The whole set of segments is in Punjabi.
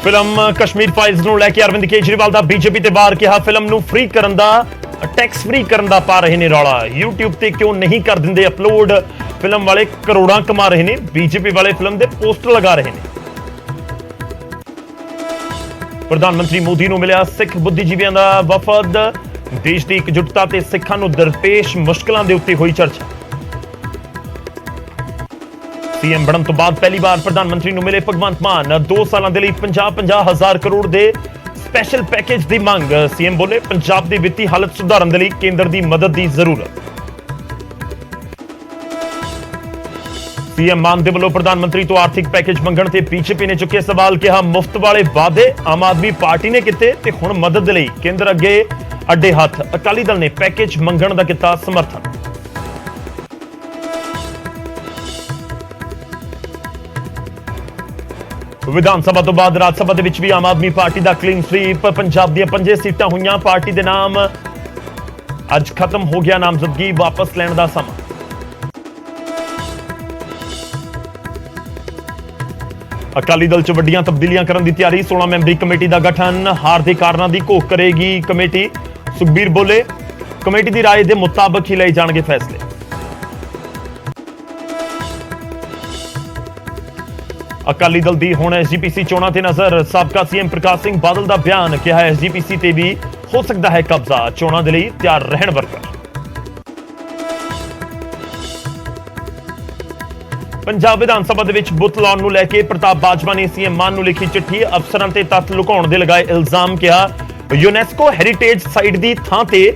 फिल्म कश्मीर फाइल्स ਨੂੰ ਲੈ ਕੇ ਅਰਵਿੰਦ ਕੇਜਰੀਵਾਲ ਦਾ ਬੀਜੇਪੀ ਤੇ ਵਾਰ ਕਿਹਾ ਫਿਲਮ ਨੂੰ ਫ੍ਰੀ ਕਰਨ ਦਾ ਟੈਕਸ ਫ੍ਰੀ ਕਰਨ ਦਾ ਪਾ ਰਹੇ ਨੇ ਰੌਲਾ YouTube ਤੇ ਕਿਉਂ ਨਹੀਂ ਕਰ ਦਿੰਦੇ ਅਪਲੋਡ ਫਿਲਮ ਵਾਲੇ ਕਰੋੜਾਂ ਕਮਾ ਰਹੇ ਨੇ ਬੀਜੇਪੀ ਵਾਲੇ ਫਿਲਮ ਦੇ ਪੋਸਟਰ ਲਗਾ ਰਹੇ ਨੇ ਪ੍ਰਧਾਨ ਮੰਤਰੀ ਮੋਦੀ ਨੂੰ ਮਿਲਿਆ ਸਿੱਖ ਬੁੱਧੀਜੀਵੀਆਂ ਦਾ ਵਫਦ ਦੇਸ਼ ਦੀ ਇਕਜੁੱਟਤਾ ਤੇ ਸਿੱਖਾਂ ਨੂੰ ਦਰਪੇਸ਼ ਮੁਸ਼ਕਲਾਂ ਦੇ ਉੱਤੇ ਹੋਈ ਚਰਚਾ सीएम बनने तो बाद पहली बार प्रधानमंत्री ਨੂੰ ਮਿਲੇ ਭਗਵੰਤ ਮਾਨ 2 ਸਾਲਾਂ ਦੇ ਲਈ 50 ਹਜ਼ਾਰ ਕਰੋੜ ਦੇ ਸਪੈਸ਼ਲ ਪੈਕੇਜ ਦੀ ਮੰਗ ਸੀਐਮ ਬੋਲੇ ਪੰਜਾਬ ਦੀ ਵਿੱਤੀ ਹਾਲਤ ਸੁਧਾਰਨ ਦੇ ਲਈ ਕੇਂਦਰ ਦੀ ਮਦਦ ਦੀ ਜ਼ਰੂਰਤ ਸੀਐਮ ਮਾਨ ਦੇ ਵੱਲੋਂ ਪ੍ਰਧਾਨ ਮੰਤਰੀ ਤੋਂ ਆਰਥਿਕ ਪੈਕੇਜ ਮੰਗਣ ਤੇ ਬੀਜੇਪੀ ਨੇ ਚੁੱਕੇ ਸਵਾਲ ਕਿਹਾ ਮੁਫਤ ਵਾਲੇ ਵਾਅਦੇ ਆਮ ਆਦਮੀ ਪਾਰਟੀ ਨੇ ਕੀਤੇ ਤੇ ਹੁਣ ਮਦਦ ਲਈ ਕੇਂਦਰ ਅੱਗੇ ਅੱਡੇ ਹੱਥ ਅਕਾਲੀ ਦਲ ਨੇ ਪੈਕੇਜ ਮੰਗਣ ਦਾ ਕੀਤਾ ਸਮਰਥਨ विधान सभा तो बाद राज्य सभा भी आम आदमी पार्टी का क्लीन स्वीप पंजाब दी 5 सीटां हुई पार्टी के नाम अज खत्म हो गया नामजदगी वापस लैण दा समा अकाली दल च वड्डियां तब्दीलियां करन दी तैयारी 16 मैंबरी कमेटी का गठन हार के कारणों की घोख करेगी कमेटी सुखबीर बोले कमेटी की राय के मुताबिक ही लए जाणगे फैसले अकाली दल दी हुण एसजीपीसी चोणां ते नज़र साबका सीएम प्रकाश सिंह बादल दा बयान किहा है एसजीपीसी ते भी हो सकता है कब्जा चोणां दे लई तैयार रहण वर्कर पंजाब विधान सभा दे विच बुत लाउण नूं लैके प्रताप बाजवा ने सीएम मान नूं लिखी चिट्ठी अफसरां ते तत्थ लुकाउण दे लगाए इल्जाम किहा यूनेस्को हैरीटेज साइट दी थां ते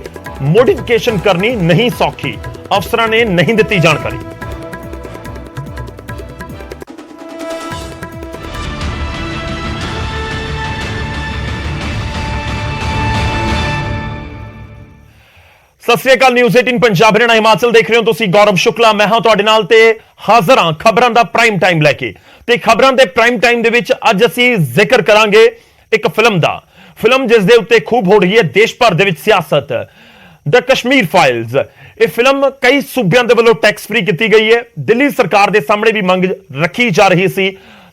मोडिफिकेशन करनी नहीं सौखी अफसरां ने नहीं दित्ती जानकारी सत श्री अकाल न्यूज़ 18 पंजाब हरियाणा हिमाचल देख रहे हो तुसी गौरव शुक्ला मैं हां तुहाडे नाल ते हाज़र हां खबरां दा प्राइम टाइम लैके ते खबरां दे प्राइम टाइम दे विच अज असीं जिक्र करांगे एक फिल्म जिस दे उत्ते खूब हो रही है देश भर दे विच सियासत द कश्मीर फाइल्स ये फिल्म कई सूबियां दे वल्लों टैक्स फ्री की गई है दिल्ली सरकार दे सामने भी मंग रखी जा रही सी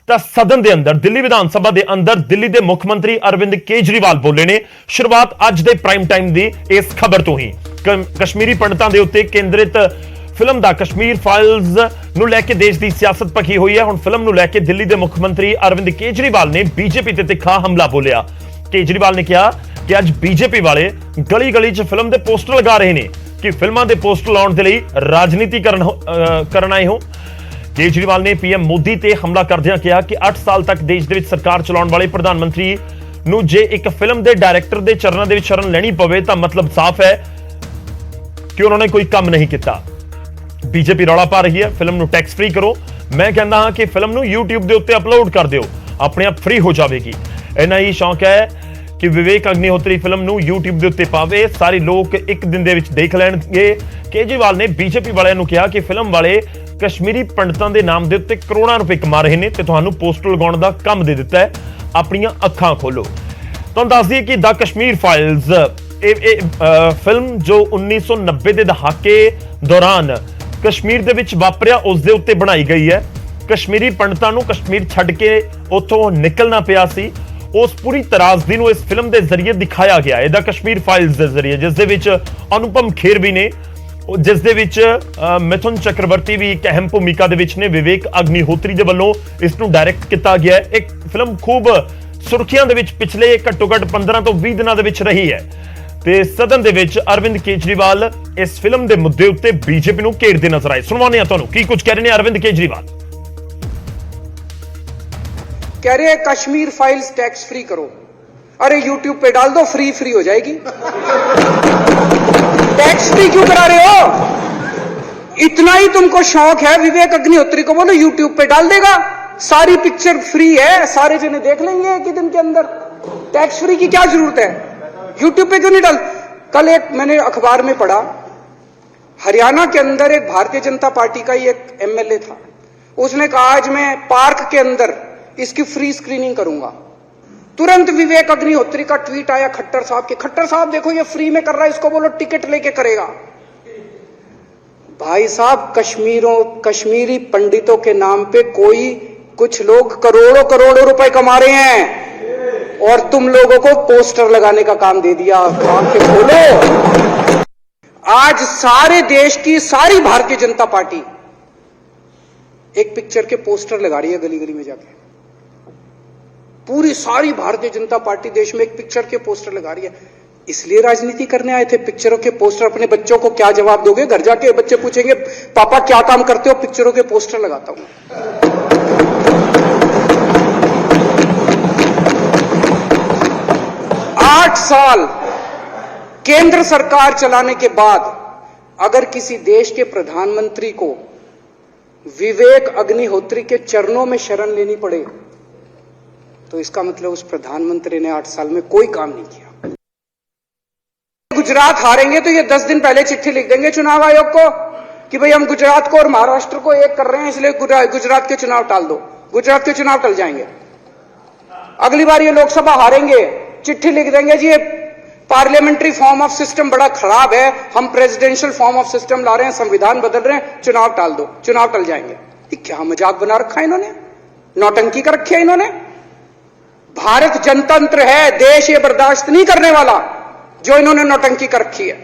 ਤਾਂ ਸਦਨ ਦੇ ਅੰਦਰ ਦਿੱਲੀ ਵਿਧਾਨ ਸਭਾ ਦੇ ਅੰਦਰ ਦਿੱਲੀ ਦੇ ਮੁੱਖ ਮੰਤਰੀ ਅਰਵਿੰਦ ਕੇਜਰੀਵਾਲ ਬੋਲੇ ਨੇ ਸ਼ੁਰੂਆਤ ਅੱਜ ਦੇ ਪ੍ਰਾਈਮ ਟਾਈਮ ਦੀ ਇਸ ਖਬਰ ਤੋਂ ਹੀ ਕਸ਼ਮੀਰੀ ਪੰਡਤਾਂ ਦੇ ਉੱਤੇ ਕੇਂਦਰਿਤ ਫਿਲਮ ਦਾ ਕਸ਼ਮੀਰ ਫਾਈਲਸ ਨੂੰ ਲੈ ਕੇ ਦੇਸ਼ ਦੀ ਸਿਆਸਤ ਪੱਕੀ ਹੋਈ ਹੈ ਹੁਣ ਫਿਲਮ ਨੂੰ ਲੈ ਕੇ ਦਿੱਲੀ ਦੇ ਮੁੱਖ ਮੰਤਰੀ ਅਰਵਿੰਦ ਕੇਜਰੀਵਾਲ ਨੇ ਬੀਜੇਪੀ ਤੇ ਤਿੱਖਾ ਹਮਲਾ ਬੋਲਿਆ ਕੇਜਰੀਵਾਲ ਨੇ ਕਿਹਾ ਕਿ ਅੱਜ ਬੀਜੇਪੀ ਵਾਲੇ ਗਲੀ ਗਲੀ 'ਚ ਫਿਲਮ ਦੇ ਪੋਸਟਰ ਲਗਾ ਰਹੇ ਨੇ ਕਿ ਫਿਲਮਾਂ ਦੇ ਪੋਸਟਰ ਲਾਉਣ ਦੇ ਲਈ ਰਾਜਨੀਤੀ ਕਰਨ ਆਏ ਹੋ केजरीवाल ने पीएम मोदी ते हमला करदियां कहा कि 8 साल तक देश दे विच सरकार चलाउण वाले प्रधानमंत्री नूं जे एक फिल्म दे डायरैक्टर दे चरणों दे विच शरण लेनी पवे तां मतलब साफ है कि उन्होंने कोई काम नहीं किया बीजेपी रौला पा रही है फिल्म नूं टैक्स फ्री करो मैं कहता हाँ कि फिल्म नूं YouTube दे उत्ते अपलोड कर दिओ अपने आप फ्री हो जाएगी इन्ना ही शौक है कि विवेक अग्निहोत्री फिल्म नूं YouTube दे उत्ते पावे सारे लोग एक दिन दे विच देख लैणगे केजरीवाल ने बीजेपी वालियां नूं कहा कि फिल्म वाले कश्मीरी पंडितां दे नाम दे उत्ते करोड़ां रुपए कमा रहे ने ते तुहानूं पोस्टर लगाउण दा काम दे दित्ता है अपणियां अखां खोलो तुहानूं दस दईए कि द कश्मीर फाइल्स फिल्म जो 1990 दे दहाके दौरान कश्मीर दे विच वापरिया उस दे उत्ते बनाई गई है कश्मीरी पंडितां नूं कश्मीर छड्ड के उत्थों निकलना पिया सी उस पूरी तरासदी नूं इस फिल्म दे जरिए दिखाया गया है द कश्मीर फाइल्स दे जरिए जिस दे विच अनुपम खेर भी ने जिस दे विच मिथुन चक्रवर्ती भी एक अहम भूमिका दे विच ने विवेक अग्निहोत्री दे वल्लों इस नूं डायरैक्ट किया गया है एक फिल्म खूब सुर्खियां दे विच पिछले घट्टो घट्ट 15 तो 20 दिनां दे विच रही है ते सदन दे विच अरविंद केजरीवाल इस फिल्म दे मुद्दे उत्ते बीजेपी नूं घेरदे नजर आए सुणवाने आ तुहानूं की कुछ कह रहे हैं अरविंद केजरीवाल कह रहे हैं कश्मीर फाइल्स टैक्स फ्री करो अरे YouTube पे डाल दो फ्री हो जाएगी टैक्स फ्री क्यों करा रहे हो इतना ही तुमको शौक है विवेक अग्निहोत्री को बोलो YouTube पे डाल देगा सारी पिक्चर फ्री है सारे जने देख लेंगे एक ही दिन के अंदर टैक्स फ्री की क्या जरूरत है YouTube पे क्यों नहीं डाल कल एक मैंने अखबार में पढ़ा हरियाणा के अंदर एक भारतीय जनता पार्टी का ही एक MLA था उसने कहा आज मैं पार्क के अंदर इसकी फ्री स्क्रीनिंग करूंगा तुरंत विवेक अग्निहोत्री का ट्वीट आया खट्टर साहब के खट्टर साहब देखो ये फ्री में कर रहा है इसको बोलो टिकट लेके करेगा भाई साहब कश्मीरी पंडितों के नाम पे कोई कुछ लोग करोड़ों रुपए कमा रहे हैं और तुम लोगों को पोस्टर लगाने का काम दे दिया। आंखें खोलो। आज सारे देश की सारी भारतीय जनता पार्टी एक पिक्चर के पोस्टर लगा रही है गली गली में जाके। पूरी सारी भारतीय जनता पार्टी देश में एक पिक्चर के पोस्टर लगा रही है। इसलिए राजनीति करने आए थे? पिक्चरों के पोस्टर। अपने बच्चों को क्या जवाब दोगे? घर जाके बच्चे पूछेंगे पापा क्या काम करते हो? पिक्चरों के पोस्टर लगाता हूं। 8 साल केंद्र सरकार चलाने के बाद अगर किसी देश के प्रधानमंत्री को विवेक अग्निहोत्री के चरणों में शरण लेनी पड़े तो इसका मतलब उस प्रधानमंत्री ने 8 साल में कोई काम नहीं किया। गुजरात हारेंगे तो ये 10 दिन पहले चिट्ठी लिख देंगे चुनाव आयोग को कि भाई हम गुजरात को और महाराष्ट्र को एक कर रहे हैं, इसलिए गुजरात के चुनाव टाल दो। गुजरात के चुनाव टल जाएंगे। अगली बार ये लोकसभा हारेंगे, चिट्ठी लिख देंगे जी ये पार्लियामेंट्री फॉर्म ऑफ सिस्टम बड़ा खराब है, हम प्रेसिडेंशियल फॉर्म ऑफ सिस्टम ला रहे हैं, संविधान बदल रहे हैं, चुनाव टाल दो। चुनाव टल जाएंगे। ये क्या मजाक बना रखा है इन्होंने? नौटंकी कर रखी है इन्होंने। भारत जनतंत्र है, देश ये बर्दाश्त नहीं करने वाला जो इन्होंने नौटंकी कर रखी है।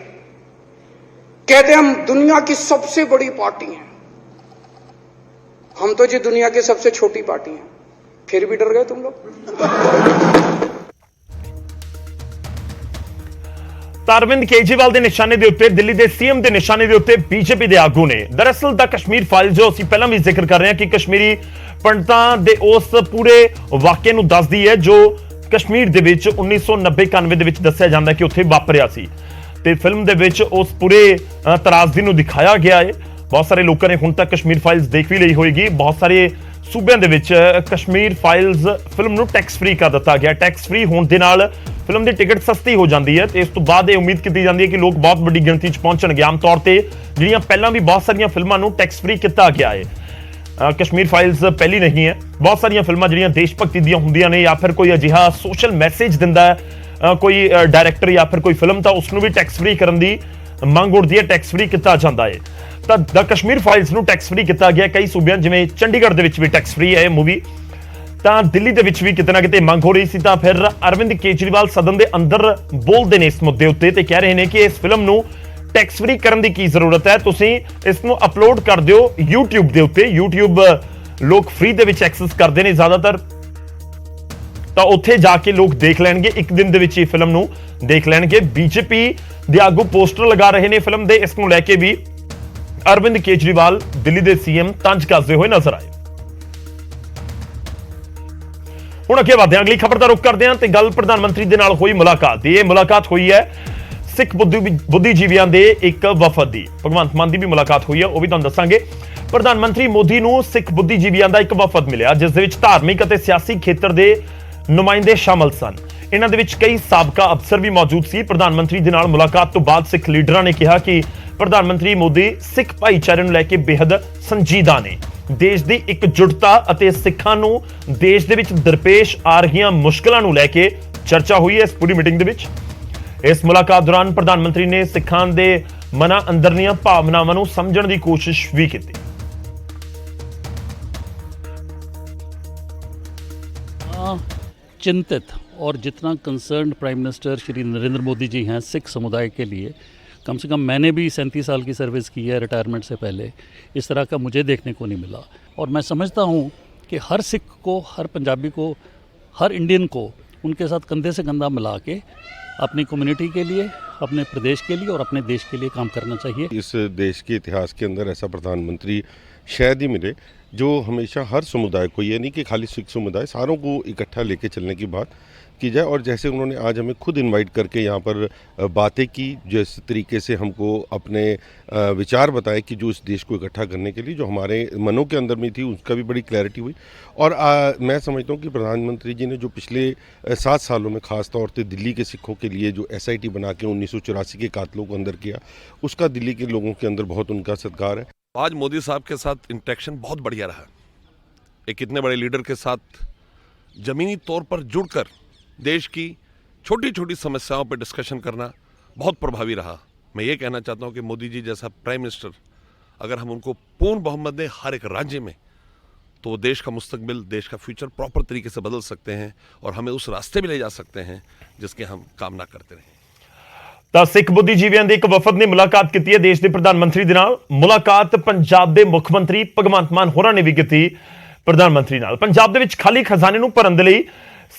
कहते हैं हम दुनिया की सबसे बड़ी पार्टी हैं। हम तो जी दुनिया की सबसे छोटी पार्टी हैं। फिर भी डर गए तुम लोग। अरविंद केजरीवाल के निशाने के उत्ते दिल्ली के सीएम के निशाने के उत्ते बीजेपी के आगू ने दरअसल द कश्मीर फाइल जो असं पहला भी जिक्र कर रहे हैं कि कश्मीरी पंडितां दे उस पूरे वाकये नूं दसदी है जो कश्मीर दे विच 1990-91 दे विच दस्सिया जांदा है कि उत्थे वापरिया सी ते फिल्म दे विच उस पूरे तरासदी नूं दिखाया गया है। बहुत सारे लोगों ने हुण तक कश्मीर फाइल्स देख भी ली होएगी। बहुत सारे सूबे दे विच कश्मीर फाइल्स फिल्म नूं टैक्स फ्री कर दिता गया। टैक्स फ्री होने दे नाल फिल्म की टिकट सस्ती हो जाती है। इस तो बाद ये उम्मीद की जाती है कि लोग बहुत बड़ी गिनती पहुंचणगे। आम तौर पर जिहड़ियां पहलां भी बहुत सारियां फिल्मां नूं टैक्स फ्री किया गया है। कश्मीर फाइल्स पहली नहीं है। बहुत सारियां फिल्मां जिहड़ियां देशभक्ति दियां हुंदियां ने या फिर कोई अजिहा सोशल मैसेज दिंदा है कोई डायरैक्टर या फिर कोई फिल्म, तो उसनूं भी टैक्स फ्री करन दी मंग उठदी है, टैक्स फ्री किया जाता है। तो द कश्मीर फाइल्स नूं टैक्स फ्री किया गया। कई सूबियां जिवें चंडीगढ़ दे विच भी टैक्स फ्री है मूवी, तो दिल्ली दे विच भी किते ना किते मंग हो रही सी। तां फिर अरविंद केजरीवाल सदन दे अंदर बोलदे ने इस मुद्दे उत्ते ते कह रहे हैं कि इस फिल्म नूं टैक्स फ्री करन दी की जरूरत है, तुसीं इस नूं अपलोड कर दिओ यूट्यूब दे उत्ते। यूट्यूब लोग फ्री दे विच एक्सेस करदे ने ज्यादातर, तो उत्थे जाके लोग देख लैणगे, एक दिन दे विच फिल्म नूं देख लैणगे। बीजेपी दे आगू पोस्टर लगा रहे ने फिल्म दे, इस नूं लैके भी अरविंद केजरीवाल दिल्ली दे सीएम तंज कसदे होए नजर आए। हुण अगे वधदे हां, अगली खबर दा रुख करदे हां ते गल प्रधानमंत्री दे नाल होई मुलाकात दी। मुलाकात हुई है सिख बुद्धिजीवियों के एक वफद की। भगवंत मान की भी मुलाकात हुई है, वह भी तुहानूं दसांगे। प्रधानमंत्री मोदी नूं सिख बुद्धिजीवियों का एक वफद मिलिया जिस दे विच धार्मिक और सियासी खेत्र के नुमाइंदे शामिल सन। इन्हां दे विच कई साबका अफसर भी मौजूद सी। प्रधानमंत्री दे नाल मुलाकात तो बाद सिख लीडरां ने कहा कि प्रधानमंत्री मोदी सिख भाईचारे नूं लैके बेहद संजीदा ने। देश की एकजुटता और सिखां नूं देश दे विच दरपेश आ रही मुश्किलों नूं लैके चर्चा हुई है इस पूरी मीटिंग दे विच। इस मुलाकात दौरान प्रधानमंत्री ने सिखां दे मना अंदर दीआं भावनावां नूं समझण दी कोशिश भी की। चिंतित और जितना concerned prime minister Shri Narendra Modi ji हैं सिख समुदाय के लिए, कम से कम मैंने भी 37 साल की सर्विस की है रिटायरमेंट से पहले, इस तरह का मुझे देखने को नहीं मिला। और मैं समझता हूँ कि हर सिख को, हर पंजाबी को, हर इंडियन को उनके साथ कंधे से कंधा मिला के अपनी कम्युनिटी के लिए, अपने प्रदेश के लिए और अपने देश के लिए काम करना चाहिए। इस देश के इतिहास के अंदर ऐसा प्रधानमंत्री शायद ही मिले जो हमेशा हर समुदाय को, ये नहीं कि खाली सिख समुदाय, सारों को इकट्ठा लेके चलने की बात की जाए। और जैसे उन्होंने आज हमें खुद इनवाइट करके यहाँ पर बातें की, जिस तरीके से हमको अपने विचार बताए कि जो इस देश को इकट्ठा करने के लिए जो हमारे मनों के अंदर में थी, उसका भी बड़ी क्लैरिटी हुई। और मैं समझता हूँ कि प्रधानमंत्री जी ने जो पिछले 7 सालों में ख़ास तौर से दिल्ली के सिखों के लिए जो SIT बना के 1984 के कातलों को अंदर किया, उसका दिल्ली के लोगों के अंदर बहुत उनका सत्कार है। आज मोदी साहब के साथ इंटरेक्शन बहुत बढ़िया रहा। एक इतने बड़े लीडर के साथ ज़मीनी तौर पर जुड़कर देश की छोटी छोटी समस्याओं पर डिस्कशन करना बहुत प्रभावी रहा। मैं ये कहना चाहता हूँ कि मोदी जी जैसा प्राइम मिनिस्टर अगर हम उनको पूर्ण बहुमत दें हर एक राज्य में, तो वो देश का मुस्तकबिल, देश का फ्यूचर प्रॉपर तरीके से बदल सकते हैं और हमें उस रास्ते में ले जा सकते हैं जिसके हम कामना करते रहें। ਤਾਂ ਸਿੱਖ ਬੁੱਧੀਜੀਵੀਆਂ ਦੇ ਇੱਕ ਵਫਦ ਨੇ ਮੁਲਾਕਾਤ ਕੀਤੀ ਹੈ ਦੇਸ਼ ਦੇ ਪ੍ਰਧਾਨ ਮੰਤਰੀ ਦੇ ਨਾਲ। ਮੁਲਾਕਾਤ ਪੰਜਾਬ ਦੇ ਮੁੱਖ ਮੰਤਰੀ ਭਗਵੰਤ ਮਾਨ ਹੋਰਾਂ ਨੇ ਵੀ ਕੀਤੀ ਪ੍ਰਧਾਨ ਮੰਤਰੀ ਨਾਲ। ਪੰਜਾਬ ਦੇ ਵਿੱਚ ਖਾਲੀ ਖਜ਼ਾਨੇ ਨੂੰ ਭਰਨ ਦੇ ਲਈ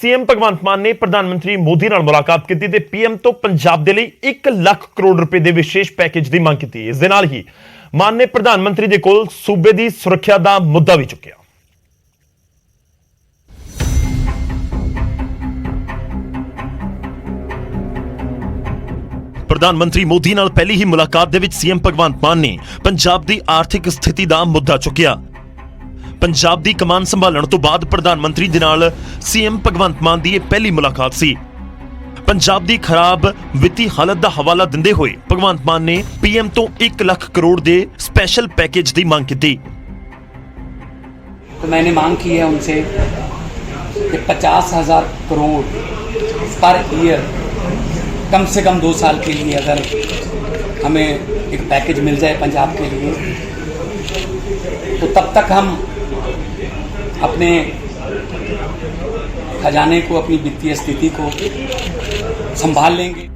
ਸੀਐਮ ਭਗਵੰਤ ਮਾਨ ਨੇ ਪ੍ਰਧਾਨ ਮੰਤਰੀ ਮੋਦੀ ਨਾਲ ਮੁਲਾਕਾਤ ਕੀਤੀ ਤੇ ਪੀਐਮ ਤੋਂ ਪੰਜਾਬ ਦੇ ਲਈ 1 ਲੱਖ ਕਰੋੜ ਰੁਪਏ ਦੇ ਵਿਸ਼ੇਸ਼ ਪੈਕੇਜ ਦੀ ਮੰਗ ਕੀਤੀ। ਇਸ ਦੇ ਨਾਲ ਹੀ ਮਾਨ ਨੇ ਪ੍ਰਧਾਨ ਮੰਤਰੀ ਦੇ ਕੋਲ ਸੂਬੇ ਦੀ ਸੁਰੱਖਿਆ ਦਾ ਮੁੱਦਾ ਵੀ ਚੁੱਕਿਆ। ਪ੍ਰਧਾਨ ਮੰਤਰੀ ਮੋਦੀ ਨਾਲ ਪਹਿਲੀ ਹੀ ਮੁਲਾਕਾਤ ਦੇ ਵਿੱਚ ਸੀਐਮ ਭਗਵੰਤ ਮਾਨ ਨੇ ਪੰਜਾਬ ਦੀ ਆਰਥਿਕ ਸਥਿਤੀ ਦਾ ਮੁੱਦਾ ਚੁੱਕਿਆ। ਪੰਜਾਬ ਦੀ ਕਮਾਨ ਸੰਭਾਲਣ ਤੋਂ ਬਾਅਦ ਪ੍ਰਧਾਨ ਮੰਤਰੀ ਦੇ ਨਾਲ ਸੀਐਮ ਭਗਵੰਤ ਮਾਨ ਦੀ ਇਹ ਪਹਿਲੀ ਮੁਲਾਕਾਤ ਸੀ। ਪੰਜਾਬ ਦੀ ਖਰਾਬ ਵਿੱਤੀ ਹਾਲਤ ਦਾ ਹਵਾਲਾ ਦਿੰਦੇ ਹੋਏ ਭਗਵੰਤ ਮਾਨ ਨੇ ਪੀਐਮ ਤੋਂ 1 ਲੱਖ ਕਰੋੜ ਦੇ ਸਪੈਸ਼ਲ पैकेज ਦੀ ਮੰਗ ਕੀਤੀ। तो मैंने मांग की है उनसे कि 50,000 करोड़ पर ईयर कम से कम 2 साल के लिए अगर हमें एक पैकेज मिल जाए पंजाब के लिए, तो तब तक हम अपने खजाने को, अपनी वित्तीय स्थिति को संभाल लेंगे।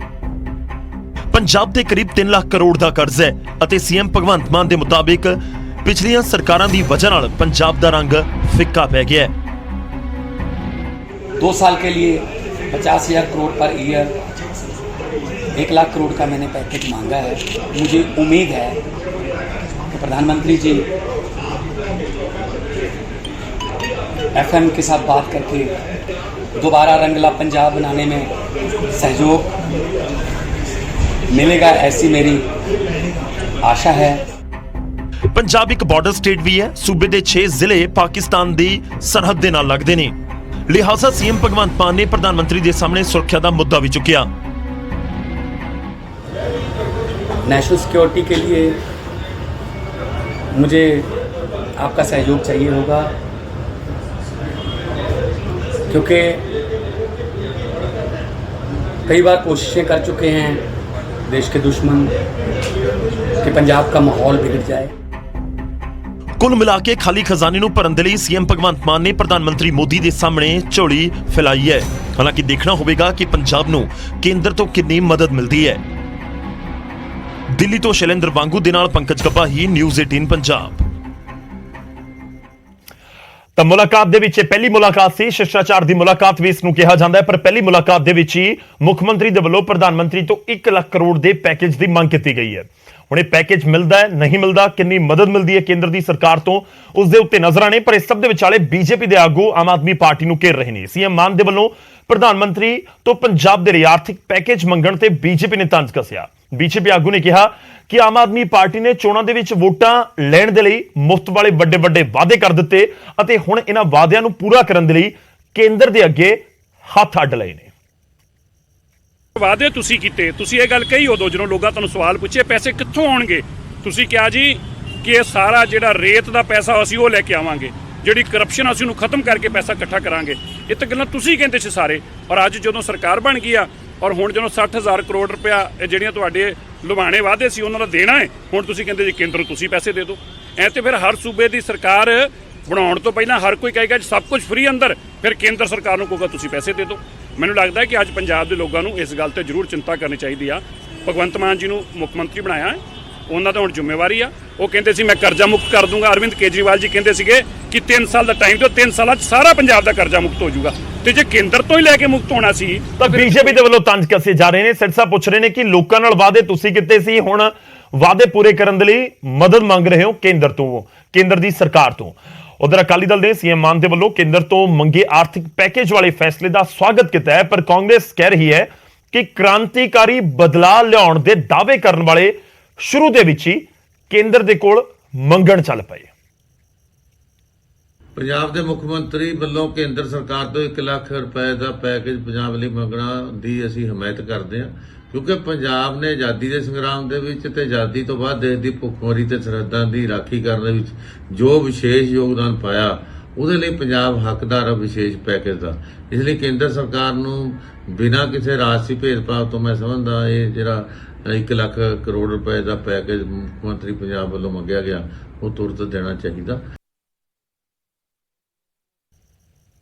ਪੰਜਾਬ ਦੇ ਕਰੀਬ 3 ਲੱਖ ਕਰੋੜ ਦਾ ਕਰਜ਼ ਹੈ ਅਤੇ ਸੀਐਮ ਭਗਵੰਤ ਮਾਨ ਦੇ ਮੁਤਾਬਿਕ ਪਿਛਲੀਆਂ ਸਰਕਾਰਾਂ ਦੀ ਵਜ੍ਹਾ ਨਾਲ ਪੰਜਾਬ ਦਾ ਰੰਗ ਫਿੱਕਾ ਪੈ ਗਿਆ ਹੈ। 2 साल के लिए 50,000 करोड़ पर ईयर 1 लाख करोड़ का मैंने पैकेज मांगा है। मुझे उम्मीद है कि प्रधानमंत्री जी FM के साथ बात करके दोबारा रंगला पंजाब बनाने में सहयोग मिलेगा, ऐसी मेरी आशा है। ਪੰਜਾਬ ਇੱਕ ਬਾਰਡਰ ਸਟੇਟ ਵੀ ਹੈ। ਸੂਬੇ ਦੇ 6 ਜ਼ਿਲ੍ਹੇ ਪਾਕਿਸਤਾਨ ਦੀ ਸਰਹੱਦ ਦੇ ਨਾਲ ਲੱਗਦੇ ਨੇ। ਲਿਹਾਜ਼ਾ ਸੀਐਮ ਭਗਵੰਤ ਮਾਨ ਨੇ ਪ੍ਰਧਾਨ ਮੰਤਰੀ ਦੇ ਸਾਹਮਣੇ ਸੁਰੱਖਿਆ ਦਾ ਮੁੱਦਾ ਵੀ ਚੁੱਕਿਆ। नेशनल सिक्योरिटी के लिए मुझे आपका सहयोग चाहिए होगा, क्योंकि कई बार कोशिशें कर चुके हैं देश के दुश्मन कि पंजाब का माहौल बिगड़ जाए। ਕੁੱਲ ਮਿਲਾ ਕੇ ਖਾਲੀ ਖਜ਼ਾਨੇ ਨੂੰ ਭਰਨ ਦੇ ਲਈ ਸੀਐਮ ਭਗਵੰਤ ਮਾਨ ਨੇ ਪ੍ਰਧਾਨ ਮੰਤਰੀ ਮੋਦੀ ਦੇ ਸਾਹਮਣੇ ਝੋਲੀ ਫੈਲਾਈ ਹੈ। ਹਾਲਾਂਕਿ ਦੇਖਣਾ ਹੋਵੇਗਾ ਕਿ ਪੰਜਾਬ ਨੂੰ ਕੇਂਦਰ ਤੋਂ ਕਿੰਨੀ ਮਦਦ ਮਿਲਦੀ ਹੈ। ਦਿੱਲੀ ਤੋਂ ਸ਼ੈਲੇਂਦਰ ਵਾਂਗੂ ਦੇ ਨਾਲ ਪੰਕਜ ਕਪਾਹੀ, ਨਿਊਜ਼ 18 ਪੰਜਾਬ। ਤਾਂ ਮੁਲਾਕਾਤ ਦੇ ਵਿੱਚ ਪਹਿਲੀ ਮੁਲਾਕਾਤ ਸੀ, ਸ਼ਿਸ਼ਟਾਚਾਰ ਦੀ ਮੁਲਾਕਾਤ ਵੀ ਇਸ ਨੂੰ ਕਿਹਾ ਜਾਂਦਾ ਹੈ, ਪਰ ਪਹਿਲੀ ਮੁਲਾਕਾਤ ਦੇ ਵਿੱਚ ਹੀ ਮੁੱਖ ਮੰਤਰੀ ਦੇ ਵੱਲੋਂ ਪ੍ਰਧਾਨ ਮੰਤਰੀ ਤੋਂ 1 ਲੱਖ ਕਰੋੜ ਦੇ ਪੈਕੇਜ ਦੀ ਮੰਗ ਕੀਤੀ ਗਈ ਹੈ। ਹੁਣ ਇਹ ਪੈਕੇਜ ਮਿਲਦਾ ਹੈ, ਨਹੀਂ ਮਿਲਦਾ, ਕਿੰਨੀ ਮਦਦ ਮਿਲਦੀ ਹੈ ਕੇਂਦਰ ਦੀ ਸਰਕਾਰ ਤੋਂ, ਉਸ ਦੇ ਉੱਤੇ ਨਜ਼ਰਾਂ ਨੇ। ਪਰ ਇਸ ਸਭ ਦੇ ਵਿਚਾਲੇ ਬੀਜੇਪੀ ਦੇ ਆਗੂ ਆਮ ਆਦਮੀ ਪਾਰਟੀ ਨੂੰ ਘੇਰ ਰਹੇ ਨੇ। ਸੀਐਮ ਮਾਨ ਦੇ ਵੱਲੋਂ ਪ੍ਰਧਾਨ ਮੰਤਰੀ ਤੋਂ ਪੰਜਾਬ ਦੇ ਲਈ ਆਰਥਿਕ ਪੈਕੇਜ ਮੰਗਣ ਤੇ ਬੀਜੇਪੀ ਨੇ ਤੰਜ ਕੱਸਿਆ। ਬੀਜੇਪੀ ਆਗੂ ਨੇ ਕਿਹਾ ਕਿ ਆਮ ਆਦਮੀ ਪਾਰਟੀ ਨੇ ਚੋਣਾਂ ਦੇ ਵਿੱਚ ਵੋਟਾਂ ਲੈਣ ਦੇ ਲਈ ਮੁਫਤ ਵਾਲੇ ਵੱਡੇ ਵਾਅਦੇ ਕਰ ਦਿੱਤੇ ਅਤੇ ਹੁਣ ਇਹਨਾਂ ਵਾਅਦਿਆਂ ਨੂੰ ਪੂਰਾ ਕਰਨ ਦੇ ਲਈ ਕੇਂਦਰ ਦੇ ਅੱਗੇ ਹੱਥ ਅੱਡ ਲਏ ਨੇ। ਵਾਅਦੇ ਤੁਸੀਂ ਕੀਤੇ, ਤੁਸੀਂ ਇਹ ਗੱਲ ਕਹੀ ਉਦੋਂ ਜਦੋਂ ਲੋਕਾਂ ਤੁਹਾਨੂੰ ਸਵਾਲ ਪੁੱਛੇ ਪੈਸੇ ਕਿੱਥੋਂ ਆਉਣਗੇ, ਤੁਸੀਂ ਕਿਹਾ ਜੀ ਕਿ ਇਹ ਸਾਰਾ ਜਿਹੜਾ ਰੇਤ ਦਾ ਪੈਸਾ ਅਸੀਂ ਉਹ ਲੈ ਕੇ ਆਵਾਂਗੇ, ਜਿਹੜੀ ਕਰਪਸ਼ਨ ਅਸੀਂ ਉਹਨੂੰ ਖਤਮ ਕਰਕੇ ਪੈਸਾ ਇਕੱਠਾ ਕਰਾਂਗੇ। ਇਹ ਤਾਂ ਗੱਲਾਂ ਤੁਸੀਂ ਕਹਿੰਦੇ ਸੀ ਸਾਰੇ, ਔਰ ਅੱਜ ਜਦੋਂ ਸਰਕਾਰ ਬਣ ਗਈ ਆ ਔਰ ਹੁਣ ਜਦੋਂ 60,000 ਕਰੋੜ ਰੁਪਇਆ ਜਿਹੜੀਆਂ ਤੁਹਾਡੇ ਲੁਭਾਣੇ ਵਾਅਦੇ ਸੀ ਉਹਨਾਂ ਦਾ ਦੇਣਾ ਹੈ, ਹੁਣ ਤੁਸੀਂ ਕਹਿੰਦੇ ਜੀ ਕੇਂਦਰ ਤੁਸੀਂ ਪੈਸੇ ਦੇ ਦਿਓ। ਐ ਤੇ ਫਿਰ ਹਰ ਸੂਬੇ ਦੀ ਸਰਕਾਰ ਬਣਾਉਣ ਤੋਂ ਪਹਿਲਾਂ ਹਰ ਕੋਈ ਕਹੇਗਾ ਸਭ ਕੁਝ ਫ੍ਰੀ ਅੰਦਰ, ਫਿਰ ਕੇਂਦਰ ਸਰਕਾਰ ਨੂੰ ਕਹੂਗਾ ਤੁਸੀਂ ਪੈਸੇ ਦੇ ਦਿਓ। ਮੈਨੂੰ ਲੱਗਦਾ ਹੈ ਕਿ ਅੱਜ ਪੰਜਾਬ ਦੇ ਲੋਕਾਂ ਨੂੰ ਇਸ ਗੱਲ ਤੇ ਜ਼ਰੂਰ ਚਿੰਤਾ ਕਰਨੀ ਚਾਹੀਦੀ ਆ। ਭਗਵੰਤ ਮਾਨ ਜੀ ਨੂੰ ਮੁੱਖ ਮੰਤਰੀ ਬਣਾਇਆ, ਉਹਨਾਂ ਦਾ ਹੁਣ ਜ਼ਿੰਮੇਵਾਰੀ ਆ। ਉਹ ਕਹਿੰਦੇ ਸੀ ਮੈਂ ਕਰਜ਼ਾ ਮੁਕਤ ਕਰ ਦੂੰਗਾ। ਅਰਵਿੰਦ ਕੇਜਰੀਵਾਲ ਜੀ ਕਹਿੰਦੇ ਸੀਗੇ ਕਿ 3 ਸਾਲ ਦਾ ਟਾਈਮ ਦਿਓ, 3 ਸਾਲਾਂ 'ਚ ਸਾਰਾ ਪੰਜਾਬ ਦਾ ਕਰਜ਼ਾ ਮੁਕਤ ਹੋ ਜਾਊਗਾ। ਤੇ ਜੇ ਕੇਂਦਰ ਤੋਂ ਹੀ ਲੈ ਕੇ ਮੁਕਤ ਹੋਣਾ ਸੀ ਤਾਂ ਬੀਜੇਪੀ ਦੇ ਵੱਲੋਂ ਤੰਜ ਕੱਸੇ ਜਾ ਰਹੇ ਨੇ। ਸਿਰ ਸਾਹਿਬ ਪੁੱਛ ਰਹੇ ਨੇ ਕਿ ਲੋਕਾਂ ਨਾਲ ਵਾਅਦੇ ਤੁਸੀਂ ਕੀਤੇ ਸੀ, ਹੁਣ ਵਾਅਦੇ ਪੂਰੇ ਕਰਨ ਦੇ ਲਈ ਮਦਦ ਮੰਗ ਰਹੇ ਹੋ ਕੇਂਦਰ ਤੋਂ, ਕੇਂਦਰ ਦੀ ਸਰਕਾਰ ਤੋਂ। ਉਧਰ ਅਕਾਲੀ ਦਲ ਨੇ ਸੀਐਮ ਮਾਨ ਦੇ ਵੱਲੋਂ ਕੇਂਦਰ ਤੋਂ ਮੰਗੇ ਆਰਥਿਕ ਪੈਕੇਜ ਵਾਲੇ ਫੈਸਲੇ ਦਾ ਸਵਾਗਤ ਕੀਤਾ ਹੈ, ਪਰ ਕਾਂਗਰਸ ਕਹਿ ਰਹੀ ਹੈ ਕਿ ਕ੍ਰਾਂਤੀਕਾਰੀ ਬਦਲਾਅ ਲਿਆਉਣ ਦੇ ਦਾਅਵੇ ਕਰਨ ਵਾਲੇ ਸ਼ੁਰੂ ਦੇ ਵਿੱਚ ਹੀ ਕੇਂਦਰ ਦੇ ਕੋਲ ਮੰਗਣ ਚੱਲ ਪਏ। ਪੰਜਾਬ ਦੇ ਮੁੱਖ ਮੰਤਰੀ ਵੱਲੋਂ ਕੇਂਦਰ ਸਰਕਾਰ ਤੋਂ 1 ਲੱਖ ਰੁਪਏ ਦਾ ਪੈਕੇਜ ਪੰਜਾਬ ਲਈ ਮੰਗਣਾ ਦੀ ਅਸੀਂ ਹਮਾਇਤ ਕਰਦੇ ਹਾਂ, ਕਿਉਂਕਿ ਪੰਜਾਬ ਨੇ ਆਜ਼ਾਦੀ ਦੇ ਸੰਗਰਾਮ ਦੇ ਵਿੱਚ ਤੇ ਆਜ਼ਾਦੀ ਤੋਂ ਬਾਅਦ ਦੇਸ਼ ਦੀ ਭੁੱਖਮਰੀ ਤੇ ਸਰਹੱਦਾਂ ਦੀ ਰਾਖੀ ਕਰਨ ਦੇ ਵਿੱਚ ਜੋ ਵਿਸ਼ੇਸ਼ ਯੋਗਦਾਨ ਪਾਇਆ, ਉਹਦੇ ਲਈ ਪੰਜਾਬ ਹੱਕਦਾਰ ਹੈ ਵਿਸ਼ੇਸ਼ ਪੈਕੇਜ ਦਾ। ਇਸ ਲਈ ਕੇਂਦਰ ਸਰਕਾਰ ਨੂੰ ਬਿਨਾਂ ਕਿਸੇ ਰਾਜਸੀ ਭੇਦਭਾਵ ਤੋਂ ਮੈਂ ਸਮਝਦਾ ਇਹ ਜਿਹੜਾ 1 ਲੱਖ ਕਰੋੜ ਰੁਪਏ ਦਾ ਪੈਕੇਜ ਮੁੱਖ ਮੰਤਰੀ ਪੰਜਾਬ ਵੱਲੋਂ ਮੰਗਿਆ ਗਿਆ ਉਹ ਤੁਰੰਤ ਦੇਣਾ ਚਾਹੀਦਾ।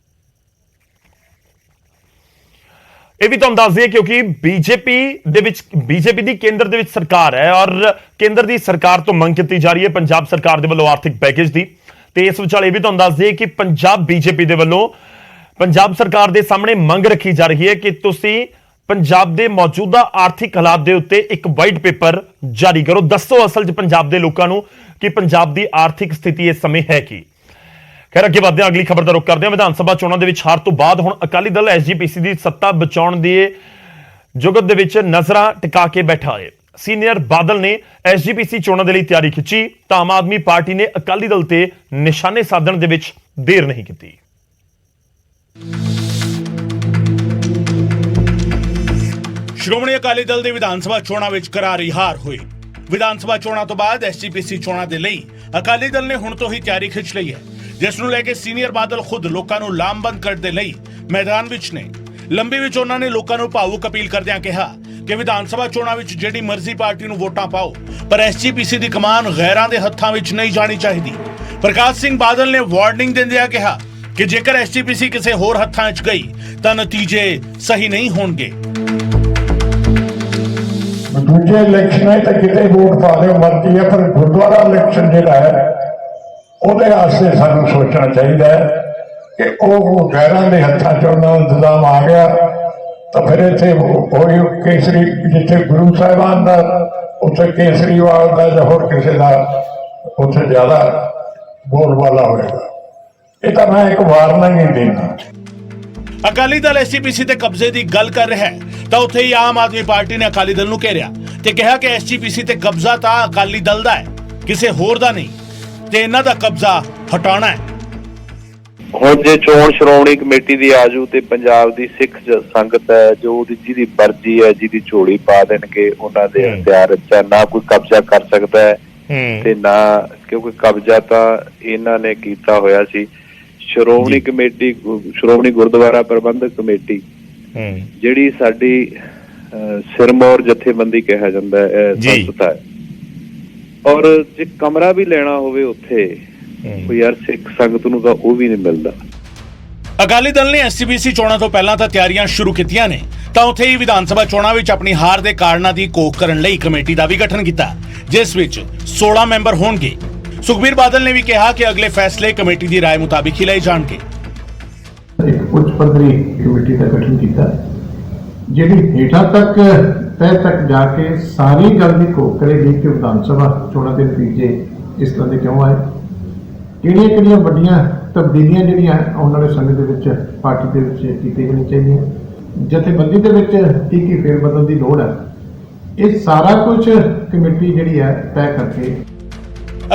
ਇਹ ਵੀ ਤੁਹਾਨੂੰ ਦੱਸ ਦਈਏ ਕਿਉਂਕਿ ਬੀਜੇਪੀ ਦੀ ਕੇਂਦਰ ਦੇ ਵਿੱਚ ਸਰਕਾਰ ਹੈ ਔਰ ਕੇਂਦਰ ਦੀ ਸਰਕਾਰ ਤੋਂ ਮੰਗ ਕੀਤੀ ਜਾ ਰਹੀ ਹੈ ਪੰਜਾਬ ਸਰਕਾਰ ਦੇ ਵੱਲੋਂ ਆਰਥਿਕ ਪੈਕੇਜ ਦੀ। ਤੇ ਇਸ ਵਿਚਾਲੇ ਇਹ ਵੀ ਤੁਹਾਨੂੰ ਦੱਸ ਦਈਏ ਕਿ ਪੰਜਾਬ ਬੀਜੇਪੀ ਦੇ ਵੱਲੋਂ ਪੰਜਾਬ ਸਰਕਾਰ ਦੇ ਸਾਹਮਣੇ ਮੰਗ ਰੱਖੀ ਜਾ ਰਹੀ ਹੈ ਕਿ ਤੁਸੀਂ ਪੰਜਾਬ ਦੇ ਮੌਜੂਦਾ ਆਰਥਿਕ ਹਾਲਾਤ ਦੇ ਉੱਤੇ ਇੱਕ ਵਾਈਟ ਪੇਪਰ ਜਾਰੀ ਕਰੋ। ਦੱਸੋ ਅਸਲ 'ਚ ਪੰਜਾਬ ਦੇ ਲੋਕਾਂ ਨੂੰ ਕਿ ਪੰਜਾਬ ਦੀ ਆਰਥਿਕ ਸਥਿਤੀ ਇਸ ਸਮੇਂ ਹੈ ਕੀ। ਖੈਰ ਅੱਗੇ ਵਧਦੇ ਹਾਂ, ਅਗਲੀ ਖਬਰ ਦਾ ਰੁਖ ਕਰਦੇ ਹਾਂ। ਵਿਧਾਨ ਸਭਾ ਚੋਣਾਂ ਦੇ ਵਿੱਚ ਹਾਰ ਤੋਂ ਬਾਅਦ ਹੁਣ ਅਕਾਲੀ ਦਲ ਐਸਜੀਪੀਸੀ ਦੀ ਸੱਤਾ ਬਚਾਉਣ ਦੀ ਜੁਗਤ ਦੇ ਵਿੱਚ ਨਜ਼ਰਾਂ ਟਿਕਾ ਕੇ ਬੈਠਾ ਹੈ। ਸੀਨੀਅਰ ਬਾਦਲ ਨੇ ਐਸਜੀਪੀਸੀ ਚੋਣਾਂ ਦੇ ਲਈ ਤਿਆਰੀ ਖਿੱਚੀ ਤਾਂ ਆਮ ਆਦਮੀ ਪਾਰਟੀ ਨੇ ਅਕਾਲੀ ਦਲ ਤੇ ਨਿਸ਼ਾਨੇ ਸਾਧਣ ਦੇ ਵਿੱਚ ਦੇਰ ਨਹੀਂ ਕੀਤੀ। ਸ਼੍ਰੋਮਣੀ ਅਕਾਲੀ ਦਲ ਦੇ ਵਿਧਾਨ ਸਭਾ ਚੋਣਾਂ ਵਿੱਚ ਕਰਾਰੀ ਹਾਰ ਹੋਈ। ਵਿਧਾਨ ਸਭਾ ਚੋਣਾਂ ਤੋਂ ਬਾਅਦ ਐਸਜੀਪੀਸੀ ਚੋਣਾਂ ਦੇ ਲਈ ਅਕਾਲੀ ਦਲ ਨੇ ਹੁਣ ਤੋਂ ਹੀ ਤਿਆਰੀ ਖਿੱਚ ਲਈ ਹੈ, ਜਿਸ ਨੂੰ ਲੈ ਕੇ ਸੀਨੀਅਰ ਬਾਦਲ ਖੁਦ ਲੋਕਾਂ ਨੂੰ ਲਾਮਬੰਦ ਕਰਨ ਦੇ ਲਈ ਮੈਦਾਨ ਵਿੱਚ ਨੇ। ਲੰਬੀ ਵਿੱਚ ਉਹਨਾਂ ਨੇ ਲੋਕਾਂ ਨੂੰ ਭਾਵੁਕ ਅਪੀਲ ਕਰਦਿਆਂ ਕਿਹਾ ਕਿ ਵਿਧਾਨ ਸਭਾ ਚੋਣਾਂ ਵਿੱਚ ਜਿਹੜੀ ਮਰਜ਼ੀ ਪਾਰਟੀ ਨੂੰ ਵੋਟਾਂ ਪਾਓ, ਪਰ ਐਸਜੀਪੀਸੀ ਦੀ ਕਮਾਨ ਗੈਰਾਂ ਦੇ ਹੱਥਾਂ ਵਿੱਚ ਨਹੀਂ ਜਾਣੀ ਚਾਹੀਦੀ। ਪ੍ਰਕਾਸ਼ ਸਿੰਘ ਬਾਦਲ ਨੇ ਵਾਰਨਿੰਗ ਦਿੰਦਿਆਂ ਕਿਹਾ ਕਿ ਜੇਕਰ ਐਸਜੀਪੀਸੀ ਕਿਸੇ ਹੋਰ ਹੱਥਾਂ 'ਚ ਗਈ ਤਾਂ ਨਤੀਜੇ ਸਹੀ ਨਹੀਂ ਹੋਣਗੇ। ਦੂਜੇ ਇਲੈਕਸ਼ਨਾਂ ਤਾਂ ਕਿਤੇ ਵੋਟ ਪਾ ਦਿਓ ਮਰਜ਼ੀ ਹੈ, ਪਰ ਗੁਰਦੁਆਰਾ ਇਲੈਕਸ਼ਨ ਜਿਹੜਾ ਹੈ ਉਹਦੇ ਵਾਸਤੇ ਸਾਨੂੰ ਸੋਚਣਾ ਚਾਹੀਦਾ ਹੈ ਕਿ ਉਹ ਗੈਰਾਂ ਦੇ ਹੱਥਾਂ 'ਚ ਉਹਨਾਂ ਇੰਤਜ਼ਾਮ ਆ ਗਿਆ ਤਾਂ ਫਿਰ ਇੱਥੇ ਕੋਈ ਕੇਸਰੀ ਜਿੱਥੇ ਗੁਰੂ ਸਾਹਿਬਾਨ ਦਾ ਉੱਥੇ ਕੇਸਰੀਵਾਲ ਦਾ ਜਾਂ ਹੋਰ ਕਿਸੇ ਦਾ ਉੱਥੇ ਜ਼ਿਆਦਾ ਬੋਲਬਾਲਾ ਹੋਏਗਾ। ਇਹ ਤਾਂ ਮੈਂ ਇੱਕ ਵਾਰਨਿੰਗ ਹੀ ਦੇਣਾ। ਅਕਾਲੀ ਦਲ ਐਸਜੀਪੀਸੀ ਤੇ ਕਬਜ਼ੇ ਦੀ ਗੱਲ ਕਰ ਰਿਹਾ ਹੈ ਤਾਂ ਉੱਥੇ ਹੀ ਆਮ ਆਦਮੀ ਪਾਰਟੀ ਨੇ ਅਕਾਲੀ ਦਲ ਨੂੰ ਘੇਰਿਆ ਤੇ ਕਿਹਾ ਕਿ ਐਸਜੀਪੀਸੀ ਤੇ ਕਬਜ਼ਾ ਤਾਂ ਅਕਾਲੀ ਦਲ ਦਾ ਹੈ, ਕਿਸੇ ਹੋਰ ਦਾ ਨਹੀਂ, ਤੇ ਇਹਨਾਂ ਦਾ ਕਬਜ਼ਾ ਹਟਾਉਣਾ ਹੈ। ਹੁਣ ਜੇ ਚੋਣ ਸ਼੍ਰੋਮਣੀ ਕਮੇਟੀ ਦੀ ਆਜੂ ਤੇ ਪੰਜਾਬ ਦੀ ਸਿੱਖ ਸੰਗਤ ਹੈ ਜੋ ਜਿਹਦੀ ਮਰਜ਼ੀ ਹੈ, ਜਿਹਦੀ ਝੋਲੀ ਪਾ ਦੇਣਗੇ, ਉਹਨਾਂ ਦੇ ਅਖਤਿਆਰ ਚ ਨਾ ਕੋਈ ਕਬਜ਼ਾ ਕਰ ਸਕਦਾ ਹੈ ਤੇ ਨਾ, ਕਿਉਂਕਿ ਕਬਜ਼ਾ ਤਾਂ ਇਹਨਾਂ ਨੇ ਕੀਤਾ ਹੋਇਆ ਸੀ। ਸ਼੍ਰੋਮਣੀ ਕਮੇਟੀ, ਸ਼੍ਰੋਮਣੀ ਗੁਰਦੁਆਰਾ ਪ੍ਰਬੰਧਕ ਕਮੇਟੀ ਜਿਹੜੀ ਸਾਡੀ ਸਿਰਮੌਰ ਜਥੇਬੰਦੀ ਕਿਹਾ ਜਾਂਦਾ ਹੈ ਸੰਸਥਾ ਹੈ, ਔਰ ਜੇ ਕਮਰਾ ਵੀ ਲੈਣਾ ਹੋਵੇ ਉੱਥੇ ਕੋਈ ਯਾਰ ਸਿੱਖ ਸੰਗਤ ਨੂੰ ਤਾਂ ਉਹ ਵੀ ਨਹੀਂ ਮਿਲਦਾ। ਅਕਾਲੀ ਦਲ ਨੇ ਐਸਜੀਪੀਸੀ ਚੋਣਾਂ ਤੋਂ ਪਹਿਲਾਂ ਤਾਂ ਤਿਆਰੀਆਂ ਸ਼ੁਰੂ ਕੀਤੀਆਂ ਨੇ ਤਾਂ ਉੱਥੇ ਹੀ ਵਿਧਾਨ ਸਭਾ ਚੋਣਾਂ ਵਿੱਚ ਆਪਣੀ ਹਾਰ ਦੇ ਕਾਰਨਾਂ ਦੀ ਘੋਖ ਕਰਨ ਲਈ ਕਮੇਟੀ ਦਾ ਵੀ ਗਠਨ ਕੀਤਾ, ਜਿਸ ਵਿੱਚ 16 ਮੈਂਬਰ ਹੋਣਗੇ। ਸੁਖਬੀਰ ਬਾਦਲ ਨੇ ਵੀ ਕਿਹਾ ਕਿ ਅਗਲੇ ਫੈਸਲੇ ਕਮੇਟੀ ਦੀ ਰਾਏ ਮੁਤਾਬਿਕ ਹੀ ਲਏ ਜਾਣਗੇ। ਇੱਕ ਉੱਚ ਪੱਧਰੀ ਕਮੇਟੀ ਦਾ ਗਠਨ ਕੀਤਾ ਜਿਹੜੀ ਹੇਠਾਂ ਤੱਕ ਤਹਿ ਤੱਕ ਜਾ ਕੇ ਸਾਰੀ ਗੱਲ ਦੀ ਘੋਖ ਕਰੇਗੀ ਕਿ ਵਿਧਾਨ ਸਭਾ ਚੋਣਾਂ ਦੇ ਨਤੀਜੇ ਇਸ ਤਰ੍ਹਾਂ ਦੇ ਕਿਉਂ ਆਏ, ਕਿਹੜੀਆਂ ਵੱਡੀਆਂ ਤਬਦੀਲੀਆਂ ਜਿਹੜੀਆਂ ਆਉਣ ਵਾਲੇ ਸਮੇਂ ਦੇ ਵਿੱਚ ਪਾਰਟੀ ਦੇ ਵਿੱਚ ਕੀਤੀਆਂ ਜਾਣੀਆਂ ਚਾਹੀਦੀਆਂ, ਜਥੇਬੰਦੀ ਦੇ ਵਿੱਚ ਕੀ ਫੇਰ ਬਦਲ ਦੀ ਲੋੜ ਹੈ। ਇਹ ਸਾਰਾ ਕੁਝ ਕਮੇਟੀ ਜਿਹੜੀ ਹੈ ਤੈਅ ਕਰਕੇ।